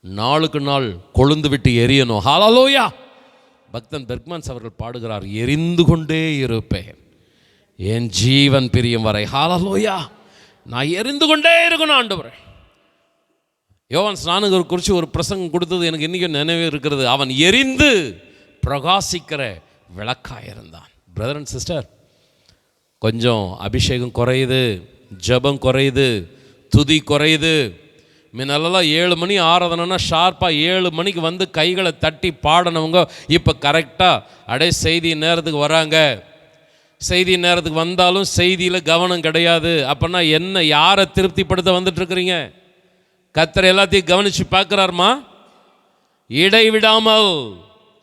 நாளுக்கு நாள் கொழுந்து விட்டு எரியணும். ஹல்லேலூயா. பக்தன் பெர்க்மன்ஸ் அவர்கள் பாடுகிறார், எரிந்து கொண்டே இருப்பேன் என் ஜீவன் பிரியும் வரை. ஹல்லேலூயா. நான் எரிந்து கொண்டே இருக்கணும் ஆண்டவரே. யோவான் ஸ்நானகரை குறித்து ஒரு பிரசங்கம் கொடுத்தது எனக்கு இன்றைக்கும் நினைவு இருக்கிறது. அவன் எரிந்து பிரகாசிக்கிற விளக்காக இருந்தான். பிரதர் அண்ட் சிஸ்டர், கொஞ்சம் அபிஷேகம் குறையுது, ஜபம் குறையுது, துதி குறையுது. முன்னெல்லாம் 7 மணி ஆராதனைனா ஷார்ப்பாக 7 மணிக்கு வந்து கைகளை தட்டி பாடினவங்க இப்போ கரெக்டாக அடைய செய்தி நேரத்துக்கு வராங்க. செய்தி நேரத்துக்கு வந்தாலும் செய்தியில் கவனம் கிடையாது. அப்படின்னா என்ன, யாரை திருப்திப்படுத்த வந்துட்டுருக்குறீங்க? கர்த்தர் எல்லாத்தையும் கவனித்து பார்க்குறாருமா? இடைவிடாமல்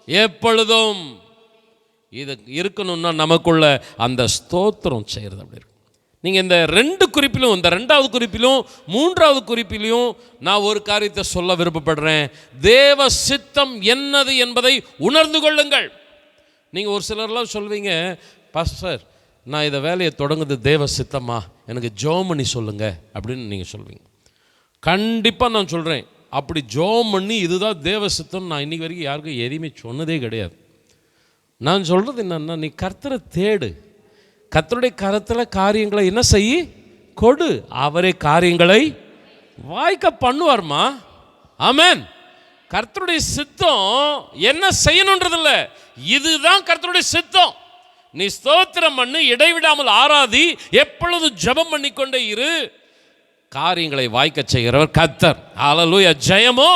எப்பொழுதும் இது இருக்கணும்னா நமக்குள்ள அந்த ஸ்தோத்திரம் செய்கிறது அப்படி இருக்கும். நீங்கள் இந்த 2 குறிப்பிலும், இந்த 2வது குறிப்பிலும் 3வது குறிப்பிலையும் நான் ஒரு காரியத்தை சொல்ல விருப்பப்படுறேன். தேவ சித்தம் என்னது என்பதை உணர்ந்து கொள்ளுங்கள். நீங்கள் ஒரு சிலர்லாம் சொல்வீங்க, பாஸ்டர் நான் இதை வேலையை தொடங்குது தேவ சித்தமா, எனக்கு ஜெபம் பண்ணி சொல்லுங்க அப்படின்னு நீங்கள் சொல்வீங்க. கண்டிப்பாக நான் சொல்கிறேன், அப்படி ஜெபம் பண்ணி இதுதான் தேவ சித்தம் நான் இன்றைக்கி வரைக்கும் யாருக்கும் எதுவுமே சொன்னதே கிடையாது. நான் சொல்கிறது என்னன்னா, நீ கர்த்தரை தேடு, கர்த்தருடைய கரத்தில் காரியங்களை என்ன செய்ய கொடு, அவரே காரியங்களை வாய்க்க பண்ணுவார்மா. ஆமென். கர்த்தருடைய சித்தம் என்ன செய்யணுன்றதில்ல, இதுதான் கர்த்தருடைய சித்தம். நீ ஸ்தோத்திரம் பண்ணு, இடைவிடாமல் ஆராதி, எப்பொழுது ஜெபம் பண்ணிக்கொண்டே இரு, காரியங்களை வாய்க்க செய்கிறவர் கர்த்தர். ஹல்லேலூயா. ஜெயமோ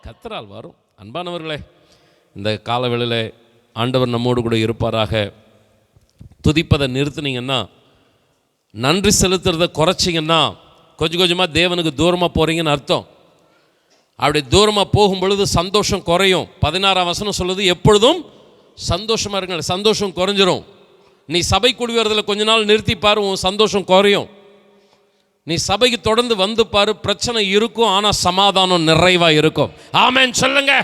கர்த்தரால் வரும். அன்பானவர்களே, இந்த காலவேளையில் ஆண்டவர் நம்மோடு கூட இருப்பாராக. துதிப்பதை நிறுத்துனீங்கன்னா, நன்றி செலுத்துறதை குறைச்சிங்கன்னா, கொஞ்சம் கொஞ்சமாக தேவனுக்கு தூரமாக போகிறீங்கன்னு அர்த்தம். அப்படி தூரமாக போகும் பொழுது சந்தோஷம் குறையும். 16ஆம் வசனம் சொல்லுது, எப்பொழுதும் சந்தோஷமாக இருங்க. சந்தோஷம் குறைஞ்சிரும். நீ சபை கூடி வரதில் கொஞ்ச நாள் நிறுத்தி பாரு, உன் சந்தோஷம் குறையும். நீ சபைக்கு தொடர்ந்து வந்து பாரு, பிரச்சனை இருக்கும், ஆனால் சமாதானம் நிறைவாக இருக்கும். ஆமென் சொல்லுங்க.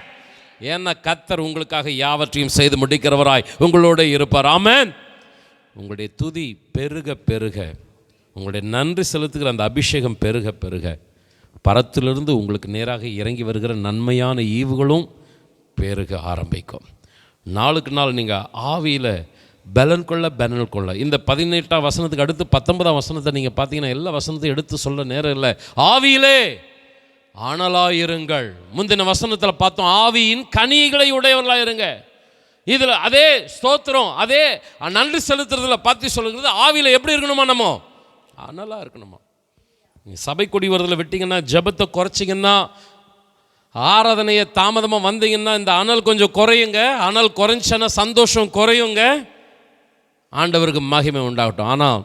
ஏன்னா கர்த்தர் உங்களுக்காக யாவற்றையும் செய்து முடிக்கிறவராய் உங்களோட இருப்பார். ஆமென். உங்களுடைய துதி பெருக பெருக, உங்களுடைய நன்றி செலுத்துகிற அந்த அபிஷேகம் பெருக பெருக, பரத்திலிருந்து உங்களுக்கு நேராக இறங்கி வருகிற நன்மையான ஈவுகளும் பெருக ஆரம்பிக்கும். நாளுக்கு நாள் நீங்கள் ஆவியில் பலன் கொள்ள இந்த 18ஆம் வசனத்துக்கு அடுத்து 19ஆம் வசனத்தை நீங்கள் பார்த்தீங்கன்னா, எல்லா வசனத்தையும் எடுத்து சொல்ல நேரம் இல்லை. ஆவியிலே ஆனலாயிருங்கள். முந்தின வசனத்தில் பார்த்தோம், ஆவியின் கனிகளை உடையவர்களாயிருங்க. இதில் அதே ஸ்தோத்திரம், அதே நன்றி செலுத்துறதுல பார்த்து சொல்லுகிறது, ஆவியில் எப்படி இருக்கணுமா? நம்ம அனலாக இருக்கணுமா? நீங்கள் சபை கொடி வரதில் விட்டீங்கன்னா, ஜபத்தை குறைச்சிங்கன்னா, ஆராதனையை தாமதமாக வந்தீங்கன்னா, இந்த அனல் கொஞ்சம் குறையுங்க. அனல் குறைஞ்சனா சந்தோஷம் குறையுங்க. ஆண்டவருக்கு மகிமை உண்டாகட்டும். ஆனால்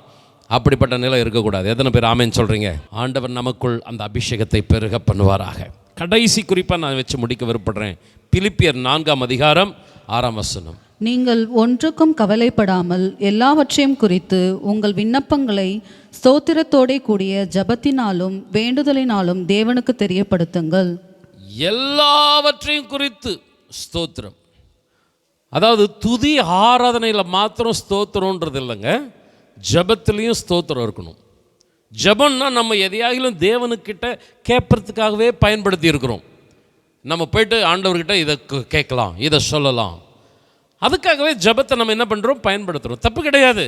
அப்படிப்பட்ட நிலை இருக்கக்கூடாது. எத்தனை பேர் ஆமென் சொல்கிறீங்க? ஆண்டவர் நமக்குள் அந்த அபிஷேகத்தை பெருக பண்ணுவாராக. கடைசி குறிப்பாக நான் வச்சு முடிக்க விருப்பப்படுறேன். பிலிப்பியர் 4ஆம் அதிகாரம் 6ஆம் வசனம். நீங்கள் ஒன்றுக்கும் கவலைப்படாமல் எல்லாவற்றையும் குறித்து உங்கள் விண்ணப்பங்களை ஸ்தோத்திரத்தோடே கூடிய ஜபத்தினாலும் வேண்டுதலினாலும் தேவனுக்கு தெரியப்படுத்துங்கள். எல்லாவற்றையும் குறித்து ஸ்தோத்திரம். அதாவது துதி ஆராதனையில் மாத்திரம் ஸ்தோத்திரன்றது இல்லைங்க, ஜபத்திலையும் ஸ்தோத்திரம் இருக்கணும். ஜபம்னா நம்ம எதையாகிலும் தேவனுக்கிட்ட கேட்பறதுக்காகவே பயன்படுத்தி இருக்கிறோம். நம்ம போயிட்டு ஆண்டவர்கிட்ட இதை கேட்கலாம், இதை சொல்லலாம், அதுக்காகவே ஜபத்தை நம்ம என்ன பண்ணுறோம்? பயன்படுத்துகிறோம். தப்பு கிடையாது.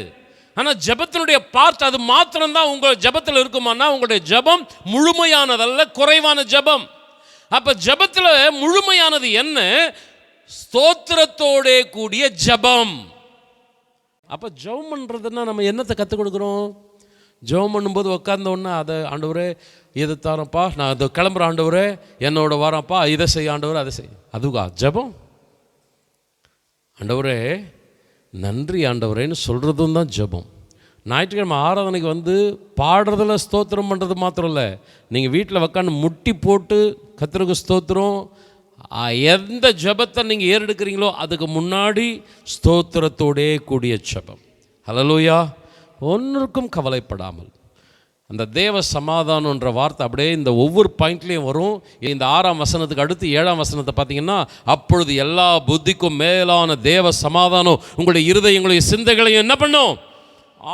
ஆனால் ஜபத்தினுடைய பார்ட் அது மாத்திரம்தான் உங்கள் ஜபத்தில் இருக்குமானா, உங்களுடைய ஜபம் முழுமையானதல்ல, குறைவான ஜபம். அப்போ ஜபத்தில் முழுமையானது என்ன? ஸ்தோத்திரத்தோடே கூடிய ஜபம். அப்போ ஜெபம் பண்ணுறதுன்னா நம்ம என்னத்தை கற்றுக் கொடுக்குறோம்? ஜெபம் பண்ணும்போது உட்கார்ந்த உடனே அதை ஆண்டவரே இதை தாரப்பா, நான் அதை கிளம்புற ஆண்டவரே என்னோட வரப்பா, இதை செய்ய ஆண்டவரே அதை செய், அதுவா ஜெபம்? ஆண்டவரே நன்றி ஆண்டவரேன்னு சொல்கிறதும் தான் ஜெபம். ஞாயிற்றுக்கிழமை ஆராதனைக்கு வந்து பாடுறதில் ஸ்தோத்திரம் பண்ணுறது மாத்திரம் இல்லை, நீங்கள் வீட்டில் உக்காந்து முட்டி போட்டு கர்த்தருக்கு ஸ்தோத்திரம், எந்த ஜெபத்தை நீங்கள் ஏறெடுக்கிறீங்களோ அதுக்கு முன்னாடி ஸ்தோத்திரத்தோடே கூடிய ஜெபம். ஹல்லேலூயா. ஒன்றுக்கும் கவலைப்படாமல் அந்த தேவ சமாதானன்ற வார்த்தை அப்படியே இந்த ஒவ்வொரு பாயிண்ட்லேயும் வரும். இந்த 6ஆம் வசனத்துக்கு அடுத்து 7ஆம் வசனத்தை பார்த்தீங்கன்னா, அப்பொழுது எல்லா புத்திக்கும் மேலான தேவ சமாதானம் உங்களுடைய இருதயங்களுடைய சிந்தைகளையும் என்ன பண்ணும்?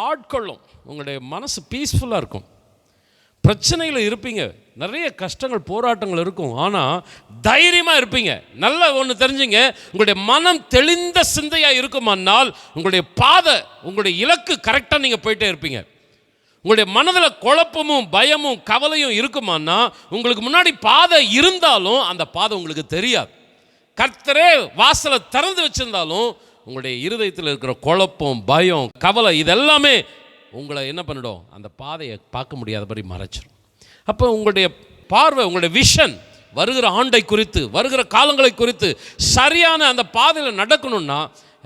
ஆட்கொள்ளும். உங்களுடைய மனசு பீஸ்ஃபுல்லாக இருக்கும். பிரச்சனையில் இருப்பீங்க, நிறைய கஷ்டங்கள் போராட்டங்கள் இருக்கும், ஆனால் தைரியமாக இருப்பீங்க. நல்ல ஒன்று தெரிஞ்சுங்க, உங்களுடைய மனம் தெளிந்த சிந்தையாக இருக்குமானால் உங்களுடைய பாதை, உங்களுடைய இலக்கு கரெக்டாக நீங்கள் போயிட்டே இருப்பீங்க. உங்களுடைய மனதில் குழப்பமும் பயமும் கவலையும் இருக்குமானா உங்களுக்கு முன்னாடி பாதை இருந்தாலும் அந்த பாதை உங்களுக்கு தெரியாது. கர்த்தரே வாசலை திறந்து வச்சிருந்தாலும் உங்களுடைய இருதயத்தில் இருக்கிற குழப்பம், பயம், கவலை இதெல்லாமே உங்களை என்ன பண்ணிடும்? அந்த பாதையை பார்க்க முடியாதபடி மறைச்சிடும். அப்போ உங்களுடைய பார்வை, உங்களுடைய விஷன் வருகிற ஆண்டை குறித்து, வருகிற காலங்களை குறித்து சரியான அந்த பாதையில் நடக்கணும்னா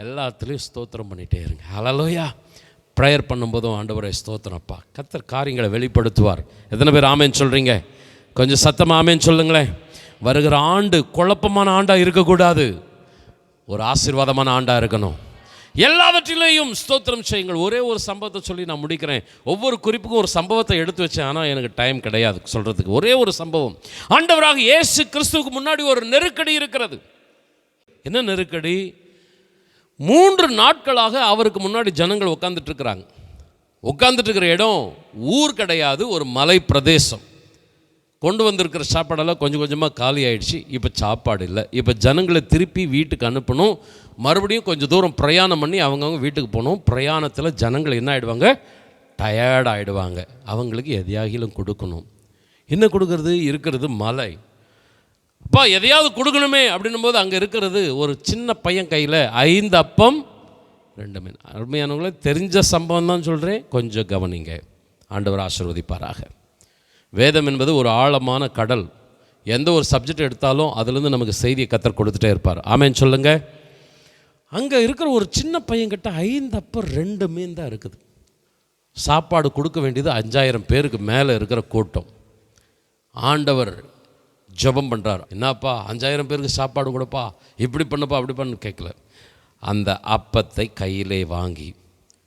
எல்லாத்துலேயும் ஸ்தோத்திரம் பண்ணிகிட்டே இருங்க. ஹல்லேலூயா. ப்ரேயர் பண்ணும்போதும் ஆண்டவரே ஸ்தோத்திரப்பா, கர்த்தர் காரியங்களை வெளிப்படுத்துவார். எத்தனை பேர் ஆமேன்னு சொல்கிறீங்க? கொஞ்சம் சத்தமாக ஆமேன்னு சொல்லுங்களேன். வருகிற ஆண்டு குழப்பமான ஆண்டாக இருக்கக்கூடாது, ஒரு ஆசீர்வாதமான ஆண்டாக இருக்கணும். எல்லாவற்றிலையும் ஸ்தோத்திரம் செய்யுங்கள். ஒரே ஒரு சம்பவத்தை சொல்லி நான் முடிக்கிறேன். ஒவ்வொரு குறிப்புக்கும் ஒரு சம்பவத்தை எடுத்து வச்சேன், ஆனால் எனக்கு டைம் கிடையாது சொல்கிறதுக்கு. ஒரே ஒரு சம்பவம். ஆண்டவராக இயேசு கிறிஸ்துவுக்கு முன்னாடி ஒரு நெருக்கடி இருக்கிறது. என்ன நெருக்கடி? 3 நாட்களாக அவருக்கு முன்னாடி ஜனங்கள் உட்காந்துட்டு இருக்கிறாங்க. உட்காந்துட்டு இருக்கிற இடம் ஊர் கிடையாது, ஒரு மலை பிரதேசம். கொண்டு வந்திருக்கிற சாப்பாடெல்லாம் கொஞ்சம் கொஞ்சமாக காலி ஆயிடுச்சு. இப்போ சாப்பாடு இல்லை. இப்போ ஜனங்களை திருப்பி வீட்டுக்கு அனுப்பணும். மறுபடியும் கொஞ்சம் தூரம் பிரயாணம் பண்ணி அவங்கவுங்க வீட்டுக்கு போகணும். பிரயாணத்தில் ஜனங்கள் என்ன ஆகிடுவாங்க? டயர்ட் ஆகிடுவாங்க. அவங்களுக்கு எதையாகிலும் கொடுக்கணும். என்ன கொடுக்கறது? இருக்கிறது மலை. அப்பா எதையாவது கொடுக்கணுமே அப்படின்னும் போது அங்கே இருக்கிறது ஒரு சின்ன பையன் கையில் 5 அப்பம் 2 மீன். அருமையானவங்களே, தெரிஞ்ச சம்பவம் தான் சொல்கிறேன், கொஞ்சம் கவனிங்க. ஆண்டவர் ஆசீர்வதிப்பாராக. வேதம் என்பது ஒரு ஆழமான கடல். எந்த ஒரு சப்ஜெக்ட் எடுத்தாலும் அதுலேருந்து நமக்கு செய்தியை கர்த்தர் கொடுத்துட்டே இருப்பார். ஆமேன்னு சொல்லுங்க. அங்கே இருக்கிற ஒரு சின்ன பையன்கிட்ட 5 அப்பம் 2 மீன் தான் இருக்குது. சாப்பாடு கொடுக்க வேண்டியது 5000 பேருக்கு மேலே இருக்கிற கூட்டம். ஆண்டவர் ஜெபம் பண்ணுறார். என்னப்பா 5000 பேருக்கு சாப்பாடு கொடுப்பா, இப்படி பண்ணுப்பா அப்படி பண்ணு கேட்கல. அந்த அப்பத்தை கையிலே வாங்கி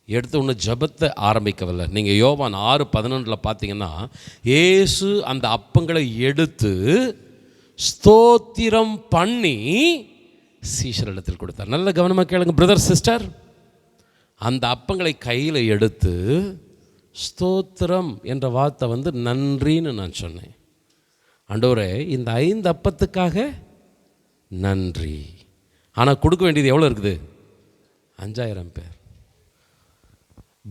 எடுத்து ஒன்று ஜெபத்தை ஆரம்பிக்கவில்லை. நீங்கள் யோவான் 6:11 பார்த்தீங்கன்னா, இயேசு அந்த அப்பங்களை எடுத்து ஸ்தோத்திரம் பண்ணி சீஷரிடத்தில் கொடுத்தார். நல்ல கவனமாக கேளுங்க பிரதர் சிஸ்டர். அந்த அப்பங்களை கையில் எடுத்து ஸ்தோத்திரம் என்ற வார்த்தை வந்து நன்றின்னு நான் சொன்னேன். ஆண்டவரே, இந்த 5 அப்பத்துக்காக நன்றி. ஆனால் கொடுக்க வேண்டியது எவ்வளோ இருக்குது? 5000 பேர்.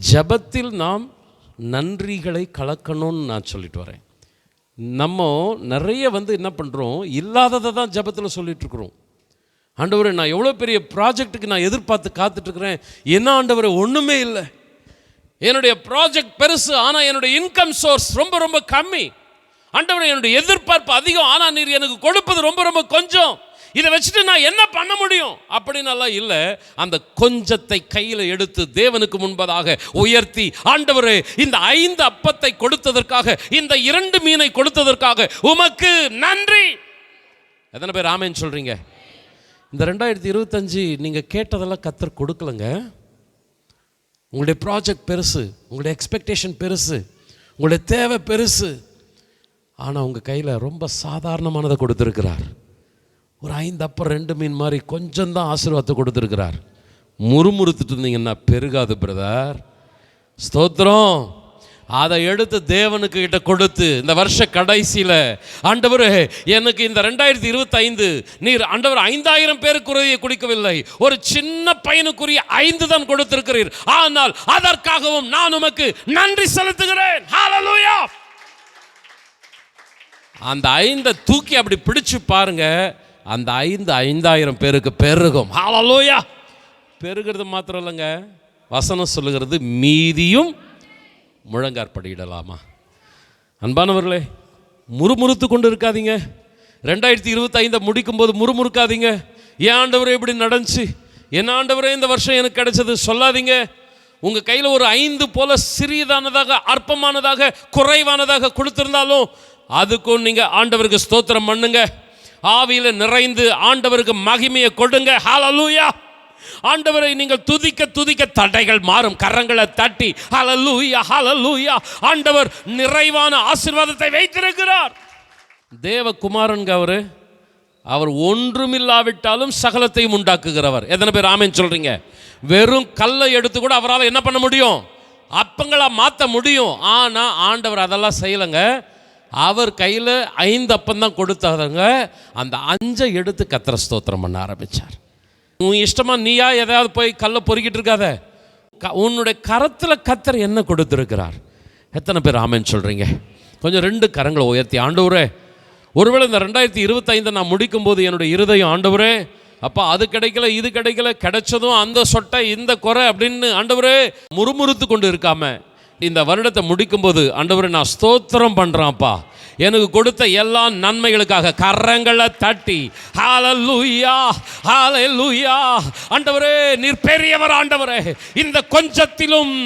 ஜபத்தில் நாம் நன்றிகளை கலக்கணும்னு நான் சொல்லிட்டு வரேன். நம்ம நிறைய வந்து என்ன பண்ணுறோம்? இல்லாததை தான் ஜபத்தில் சொல்லிகிட்ருக்குறோம். ஆண்டவரே, நான் எவ்வளோ பெரிய ப்ராஜெக்ட்டுக்கு நான் எதிர்பார்த்து காத்துட்ருக்குறேன், என்ன ஆண்டவரே ஒன்றுமே இல்லை. என்னுடைய ப்ராஜெக்ட் பெருசு, ஆனால் என்னுடைய இன்கம் சோர்ஸ் ரொம்ப ரொம்ப கம்மி. ஆண்டவரே, என்னுடைய எதிர்பார்ப்பு அதிகம், ஆனால் நீர் எனக்கு கொடுப்பது ரொம்ப ரொம்ப கொஞ்சம். இதை வச்சுட்டு நான் என்ன பண்ண முடியும் அப்படின்னெல்லாம் இல்லை. அந்த கொஞ்சத்தை கையில் எடுத்து தேவனுக்கு முன்பதாக உயர்த்தி, ஆண்டவரே, இந்த 5 அப்பத்தை கொடுத்ததற்காக, இந்த 2 மீனை கொடுத்ததற்காக உமக்கு நன்றி. எத்தனை பேர் ஆமேன்னு சொல்கிறீங்க? இந்த 2025 நீங்கள் கேட்டதெல்லாம் கர்த்தர் கொடுக்கலங்க. உங்களுடைய ப்ராஜெக்ட் பெருசு, உங்களுடைய எக்ஸ்பெக்டேஷன் பெருசு, உங்களுடைய தேவை பெருசு, ஆனால் உங்கள் கையில் ரொம்ப சாதாரணமானதை கொடுத்துருக்கிறார். ஒரு 5 அப்பம் 2 மீன் மாதிரி கொஞ்சம் தான் ஆசீர்வாதத்தை கொடுத்துருக்கிறார். முறுமுறுத்துட்டு இருந்தீங்கன்னா பெருகாது பிரதர். ஸ்தோத்திரம். அதை எடுத்து தேவனுக்கு கிட்ட கொடுத்து இந்த வருஷ கடைசியில், ஆண்டவரே, எனக்கு இந்த 2025 நீர் ஆண்டவர் 5000 பேருக்குரிய குடிக்கவில்லை, ஒரு சின்ன பையனுக்குரிய 5 தான் கொடுத்திருக்கிறீர். ஆனால் அதற்காகவும் நான் உமக்கு நன்றி செலுத்துகிறேன். ஹல்லேலூயா. அந்த 5 தூக்கி அப்படி பிடிச்சு பாருங்க, அந்த 5000 பேருக்கு பெருகும். ஹல்லேலூயா. பெருகிறது மாத்திரம் இல்லைங்க, வசனம் சொல்லுகிறது மீதியும் முழங்காற்படியிடலாமா. அன்பானவர்களே, முறுமுறுத்து கொண்டு இருக்காதீங்க. 2025 முடிக்கும் போது முறுமுறுக்காதீங்க. ஏன் ஆண்டவரே இப்படி நடந்துச்சு, என்ன ஆண்டவரே இந்த வருஷம் எனக்கு கிடைச்சது சொல்லாதீங்க. உங்கள் கையில் ஒரு 5 போல சிறியதானதாக, அற்பமானதாக, குறைவானதாக கொடுத்திருந்தாலும் அதுக்கும் நீங்கள் ஆண்டவருக்கு ஸ்தோத்திரம் பண்ணுங்க. ஆவியில் நிறைந்து ஆண்டவருக்கு மகிமையை கொடுங்க. ஹல்லேலூயா. ஆண்டவரை நீங்கள் துதிக்க துதிக்க தடைகள் மாறும். கரங்களை தட்டி ஹல்லேலூயா ஹல்லேலூயா. ஆண்டவர் நிறைவான ஆசீர்வாதத்தை வைத்திருக்கிறார். தேவகுமாரன்க அவர் ஒன்றுமில்லாவிட்டாலும் சகலத்தையும் உண்டாக்குகிறவர். எத்தனை பேர் ஆமென் சொல்றீங்க? வெறும் கல்லை எடுத்து கூட அவரால் என்ன பண்ண முடியும்? அப்பங்களா மாற்ற முடியும். ஆனால் ஆண்டவர் அதெல்லாம் செய்யலைங்க. அவர் கையில் 5 அப்பம் தான் கொடுத்தாங்க. அந்த 5 எடுத்து கர்த்தரை ஸ்தோத்திரம் பண்ண ஆரம்பித்தார். உன் இஷ்டமாக நீயா எதாவது போய் கல்லை பொறுக்கிட்டு இருக்காத. உன்னுடைய கரத்தில் கர்த்தர் என்ன கொடுத்துருக்கிறார்? எத்தனை பேர் ஆமென் சொல்கிறீங்க? கொஞ்சம் 2 கரங்களை உயர்த்தி, ஆண்டவரே, ஒருவேளை இந்த 2025 நான் முடிக்கும்போது என்னுடைய இருதயம், ஆண்டவரே அப்பா அது கிடைக்கல இது கிடைக்கல, கிடைச்சதும் அந்த சொட்டை இந்த குறை அப்படின்னு ஆண்டவரே முறுமுறுத்து கொண்டு இருக்காம, இந்த வருடத்தை முடிக்கும்போது ஆண்டவரே நான் ஸ்தோத்திரம் பண்ணுறேன்ப்பா எனக்கு கொடுத்த எல்லா நன்மைகளுக்காக கரங்களை தட்டி ஹல்லேலூயா ஹல்லேலூயா. ஆண்டவரே நீர் பெரியவர். ஆண்டவரே இந்த கொஞ்சத்திலும்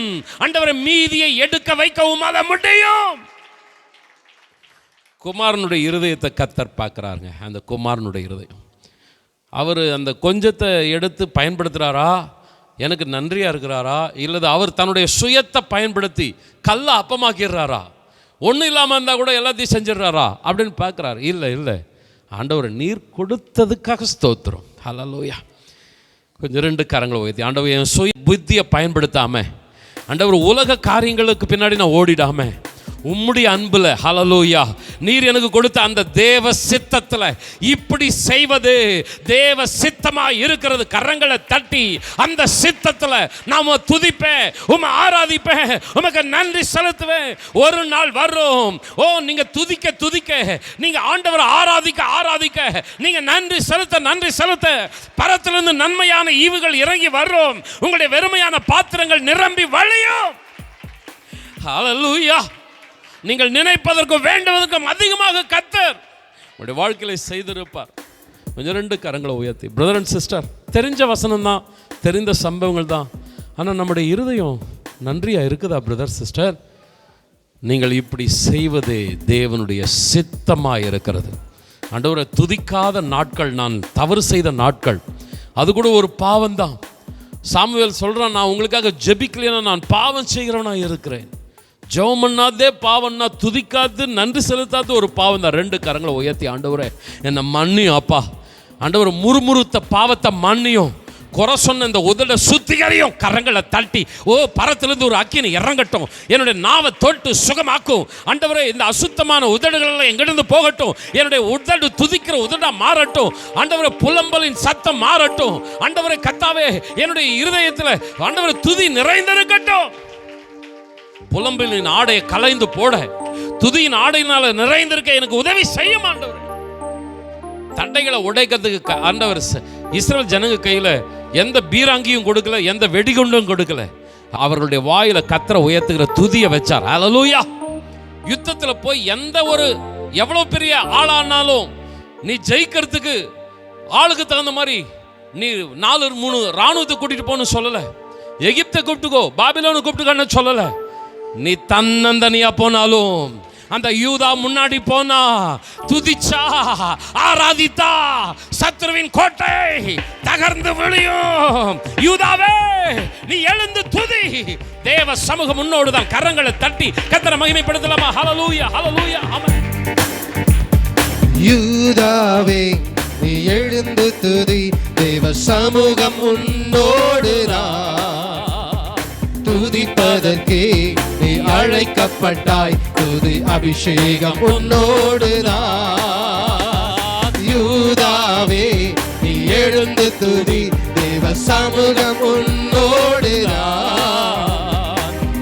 ஆண்டவரே மீதியை எடுக்க வைக்கவும் அத முடியும். குமாரனுடைய இருதயத்தை கர்த்தர் பார்க்குறாருங்க. அந்த குமாரனுடைய இருதயம், அவர் அந்த கொஞ்சத்தை எடுத்து பயன்படுத்துகிறாரா, எனக்கு நன்றியாக இருக்கிறாரா, இல்லது அவர் தன்னுடைய சுயத்தை பயன்படுத்தி கல்லை அப்பமாக்கிடுறாரா, ஒன்றும் இல்லாமல் இருந்தால் கூட எல்லாத்தையும் செஞ்சிடுறாரா அப்படின்னு பார்க்குறாரு. இல்லை இல்லை, ஆண்டவர் நீர் கொடுத்ததுக்காக ஸ்தோத்திரம். ஹல்லேலூயா. கொஞ்சம் 2 கரங்களை உயர்த்தி, ஆண்டவர் என் சுய புத்தியை பயன்படுத்தாமல், ஆண்டவர் உலக காரியங்களுக்கு பின்னாடி நான் ஓடிடாமல் உம்முடைய அன்புல ஹல்லேலூயா நீர் எனக்கு கொடுத்த அந்த தேவ சித்தத்தில் இப்படி செய்வது தேவ சித்தமாக இருக்கிறது. கரங்களை தட்டி அந்த சித்தத்தில் நாம துதிப்பேன், உம்மை ஆராதிப்பேன், உமக்கு நன்றி செலுத்துவேன். ஒரு நாள் வரும், ஓ நீங்க துதிக்க துதிக்க, நீங்க ஆண்டவரை ஆராதிக்க ஆராதிக்க, நீங்க நன்றி செலுத்த பரத்திலிருந்து நன்மையான ஈவுகள் இறங்கி வரும். உங்களுடைய வெறுமையான பாத்திரங்கள் நிரம்பி வழியும். ஹல்லேலூயா. நீங்கள் நினைப்பதற்கும் வேண்டுவதற்கும் அதிகமாக கர்த்தர் உங்களுடைய வாழ்க்கையில செய்திருப்பார். கொஞ்சம் 2 கரங்களை உயர்த்தி, பிரதர் அண்ட் சிஸ்டர், தெரிஞ்ச வசனம் தான், தெரிந்த சம்பவங்கள் தான், ஆனால் நம்முடைய இருதயம் நன்றியாக இருக்குதா பிரதர் சிஸ்டர்? நீங்கள் இப்படி செய்வதே தேவனுடைய சித்தமாக இருக்கிறது. ஆண்டவரை துதிக்காத நாட்கள், நான் தவறு செய்த நாட்கள், அது கூட ஒரு பாவம் தான். சாமுவேல் சொல்கிறான், நான் உங்களுக்காக ஜெபிக்கலைன்னா நான் பாவம் செய்கிறவனா இருக்கிறேன். ஜெபம் பண்ணாதே பாவம்னா, துதிக்காது நன்றி செலுத்தாது ஒரு பாவம் தான். 2 கரங்களை உயர்த்தி, ஆண்டவரே என்னை மன்னியும் அப்பா. ஆண்டவர் முறுமுறுத்த பாவத்தை மன்னியும், குறை சொன்ன இந்த உதட சுத்திகரியும். கரங்களை தட்டி, ஓ பரத்திலிருந்து ஒரு அக்கினி இறங்கட்டும், என்னுடைய நாவை தொட்டு சுகமாக்கும். ஆண்டவரே இந்த அசுத்தமான உதடுகளெல்லாம் எங்கிருந்து போகட்டும், என்னுடைய உதடு துதிக்கிற உதடா மாறட்டும். ஆண்டவரே புலம்பலின் சத்தம் மாறட்டும். ஆண்டவரே கர்த்தாவே என்னுடைய இருதயத்தில் ஆண்டவரே துதி நிறைந்திருக்கட்டும். புலம்பலின் ஆடையை கலைந்து போட, துதியின் ஆடையினால நிறைந்திருக்க எனக்கு உதவி செய்யும் ஆண்டவர். தண்டைகளை உடைக்கிறதுக்கு ஆண்டவர் இஸ்ரவேல் ஜனங்க கையில எந்த பீராங்கியும் கொடுக்கல, எந்த வெடிகுண்டும் கொடுக்கல. அவர்களுடைய வாயில கர்த்தரை உயர்த்துகிற துதியை வச்சார். ஹல்லேலூயா. யுத்தத்தில் போய் எந்த ஒரு எவ்வளவு பெரிய ஆளானாலும் நீ ஜெயிக்கிறதுக்கு ஆளுக்கு தகுந்த மாதிரி நீ 4-3 ராணுவத்தை கூட்டிட்டு போன்னு சொல்லல, எகிப்தை கூப்பிட்டுக்கோ, பாபிலோனை கூப்பிட்டுக்கன்னு சொல்லல. நீ தன்னந்தனியா போனாலும் அந்த யூதா முன்னாடி போனா, துதிச்சா ஆராதித்தா, சத்ருவின் கோட்டை தகர்ந்து விழியும். யூதாவே நீ எழுந்து துதி, தேவ சமூகம் முன்னோடுதான். கரங்களை தட்டி கர்த்தரை மகிமைப்படுத்தலாமா? ஹல்லேலூயா ஹல்லேலூயா. ஆமென். யூதாவே நீ எழுந்து துதி, தேவ சமூகம் முன்னோடுதான். துதிப்பதற்கே நீ அழைக்கப்பட்டாய், துதி அபிஷேகம் உன்னோடுதான். யூதாவே நீ எழுந்து துதி, தேவ சமூகம் உன்னோடுதான்.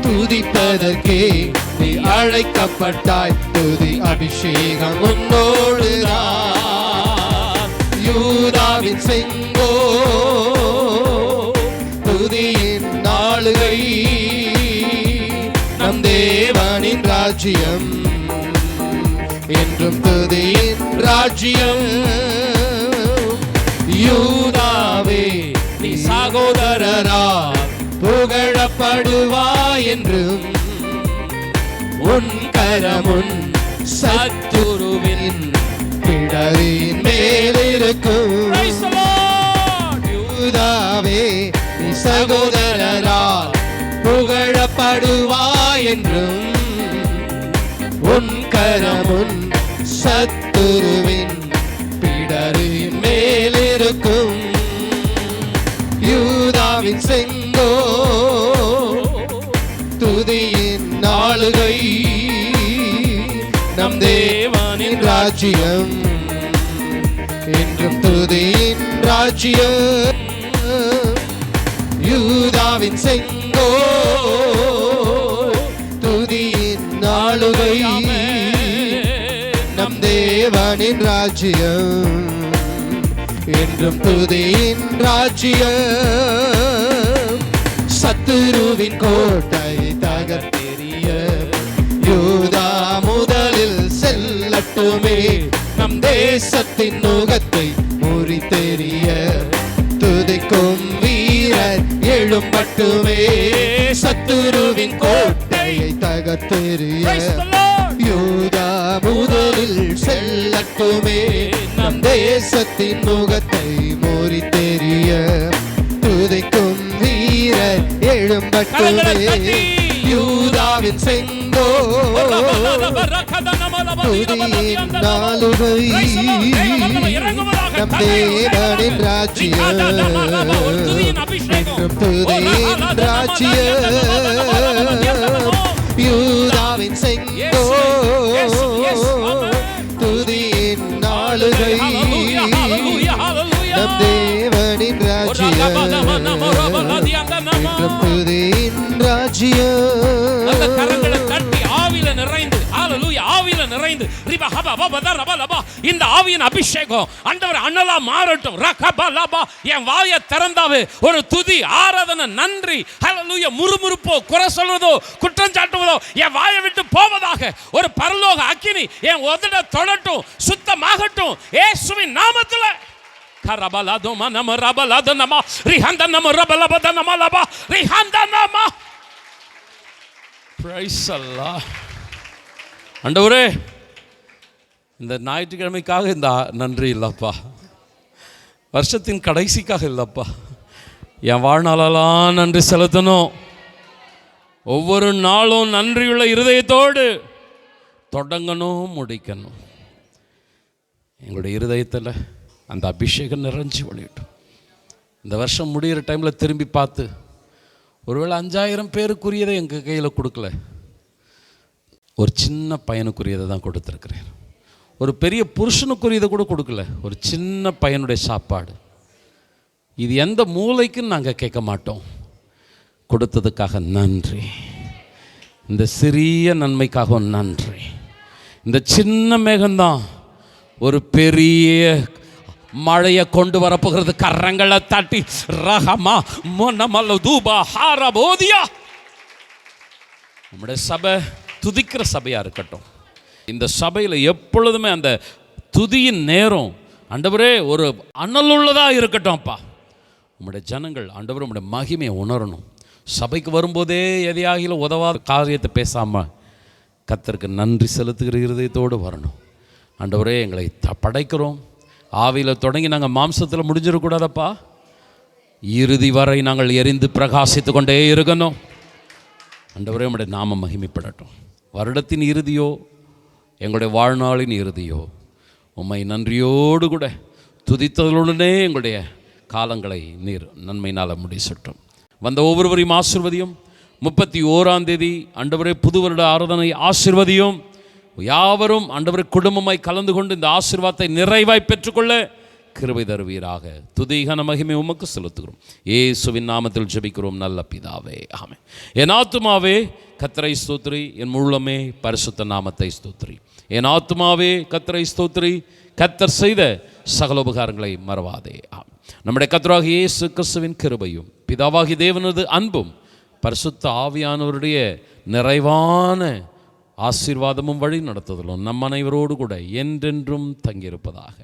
துதிப்பதற்கே நீ அழைக்கப்பட்டாய், துதி அபிஷேகம் உன்னோடுதான். யூதாவின் செங்கோ துதியின் நாளுகை, நம் தேவனின் ராஜ்யம் என்றும் துதியின் ராஜ்யம். யூதாவே நீ சகோதரரா புகழப்ப புகழப்படுவாய் என்றும் உன் கரமுன் சத்துருவின் பிடரின் மேலிருக்கும். யூதாவே நீ சகோதரரால் புகழப்படுவாய் என்றும் உன் கரமுன் சத்துருவின் பிடரின் மேலிருக்கும். யூதாவின் செங்கோ துதியின் நாளுகை நம் தேவனின் ராஜ்யம் என்றும் துதியின் ராஜ்யம். யூதாவின் செங்கோ துதியின் நாளுகை நம் தேவனின் ராஜ்யம் என்றும் துதியின் ராஜ்யம். சத்துருவின் கோட்டை தகர்த்தெறிய யூதா முதலில் செல்லட்டுமே. நம் தேசத்தின் நுகத்தை முறித்தெறிய துதிக்கும் வீரர் எழும்பட்டுமே. சத்துருவின் கோட்டையை தகர்த்தெறிய யூதா முதலில் செல்லட்டுமே. நம் தேசத்தின் முகத்தை முறித்தெறிய துதிக்கும் வீரர் எழும்பட்டுமே. யூதாவின் செங்கோ துதியின் நாளுகை நம் தேவனின் ராஜ்யம் என்றும் துதியின் ராஜ்யம். யூதாவின் செங்கோ துதியின் நாளுகை நம் தேவனின் ராஜ்யம் என்றும் துதியின் ராஜ்யம். கரங்களை தட்டி ஆவியில நிறைந்து ஆவியில நிறைந்து இந்த ஆவியின் அபிஷேகம் ஆண்டவர் அனலா மாறட்டும். என் வாயை திறந்தாவே ஒரு துதி, ஆராதனை, நன்றி, ஹல்லேலூயா, முறுமுறுப்போ, குறை சொல்வதோ, குற்றம் சாட்டுவதோ என் வாயை விட்டு போவதாக. ஒரு பரலோக அக்கினி என் உதட தொடட்டும், சுத்தமாகட்டும் இயேசுவின் நாமத்தில். ஆண்டவரே, இந்த ஞாயிற்றுக்கிழமைக்காக இந்த நன்றி இல்லப்பா, வருஷத்தின் கடைசிக்காக இல்லப்பா, என் வாழ்நாளெல்லாம் நன்றி செலுத்தணும். ஒவ்வொரு நாளும் நன்றியுள்ள இருதயத்தோடு தொடங்கணும், முடிக்கணும். எங்களுடைய இருதயத்தில் அந்த அபிஷேகம் நிறைஞ்சி வழியட்டும். இந்த வருஷம் முடிகிற டைமில் திரும்பி பார்த்து ஒருவேளை 5000 பேருக்குரியதை எங்கள் கையில் கொடுக்கல, ஒரு சின்ன பையனுக்குரியதை தான் கொடுத்துருக்குறேன். ஒரு பெரிய புருஷனுக்குரியதை கூட கொடுக்கல, ஒரு சின்ன பையனுடைய சாப்பாடு. இது எந்த மூளைக்குன்னு நாங்கள் கேட்க மாட்டோம். கொடுத்ததுக்காக நன்றி, இந்த சிறிய நன்மைக்காக நன்றி. இந்த சின்ன மேகம்தான் ஒரு பெரிய மழையை கொண்டு வரப்போகிறது. கரங்களை தட்டி ரஹமா மொனமல்ல தூபா ஹாரபோதியா. நம்முடைய சபை துதிக்கிற சபையாக இருக்கட்டும். இந்த சபையில் எப்பொழுதுமே அந்த துதியின் நேரம் ஆண்டவரே ஒரு அனலுள்ளதாக இருக்கட்டும். அப்பா, உம்முடைய ஜனங்கள் ஆண்டவரே உம்முடைய மகிமையை உணரணும். சபைக்கு வரும்போதே எதையாகில உதவாத காரியத்தை பேசாமல் கர்த்தருக்கு நன்றி செலுத்துகிற இருதயத்தோடு வரணும். ஆண்டவரே, எங்களை படைக்கிறோம். ஆவியில் தொடங்கி நாங்கள் மாம்சத்தில் முடிஞ்சிடக்கூடாதப்பா. இறுதி வரை நாங்கள் எரிந்து பிரகாசித்து கொண்டே இருக்கணும். ஆண்டவரே, உம்முடைய நாமம் மகிமைப்படட்டும். வருடத்தின் இறுதியோ எங்களுடைய வாழ்நாளின் இறுதியோ உம்மை நன்றியோடு கூட துதித்தலுடனே எங்களுடைய காலங்களை நீர் நன்மையினால் முடிசட்டும். வந்த ஒவ்வொருவரையும் ஆசீர்வதியும். 31ஆம் தேதி ஆண்டவரே புது வருட ஆராதனை ஆசீர்வதியும். யாவரும் ஆண்டவரே குடும்பமாய் கலந்து கொண்டு இந்த ஆசீர்வாதத்தை நிறைவாய் பெற்றுக்கொள்ள கிருபை தருவீராக. துதிகன மகிமை உமக்கு செலுத்துகிறோம். இயேசுவின் நாமத்தில் ஜெபிக்கிறோம் நல்ல பிதாவே, ஆமென். என் ஆத்துமாவே கர்த்தரை ஸ்தோத்திரி, என் முழுமே பரிசுத்த நாமத்தை ஸ்தோத்திரி. என் ஆத்துமாவே கர்த்தரை ஸ்தோத்திரி, கர்த்தர் செய்த சகல உபகாரங்களை மறவாதே. நம்முடைய கர்த்தராகிய இயேசு கிறிஸ்துவின் கிருபையும் பிதாவாகிய தேவனது அன்பும் பரிசுத்த ஆவியானவருடைய நிறைவான ஆசீர்வாதமும் வழி நடத்துதலும் நம் அனைவரோடு கூட என்றென்றும் தங்கியிருப்பதாக.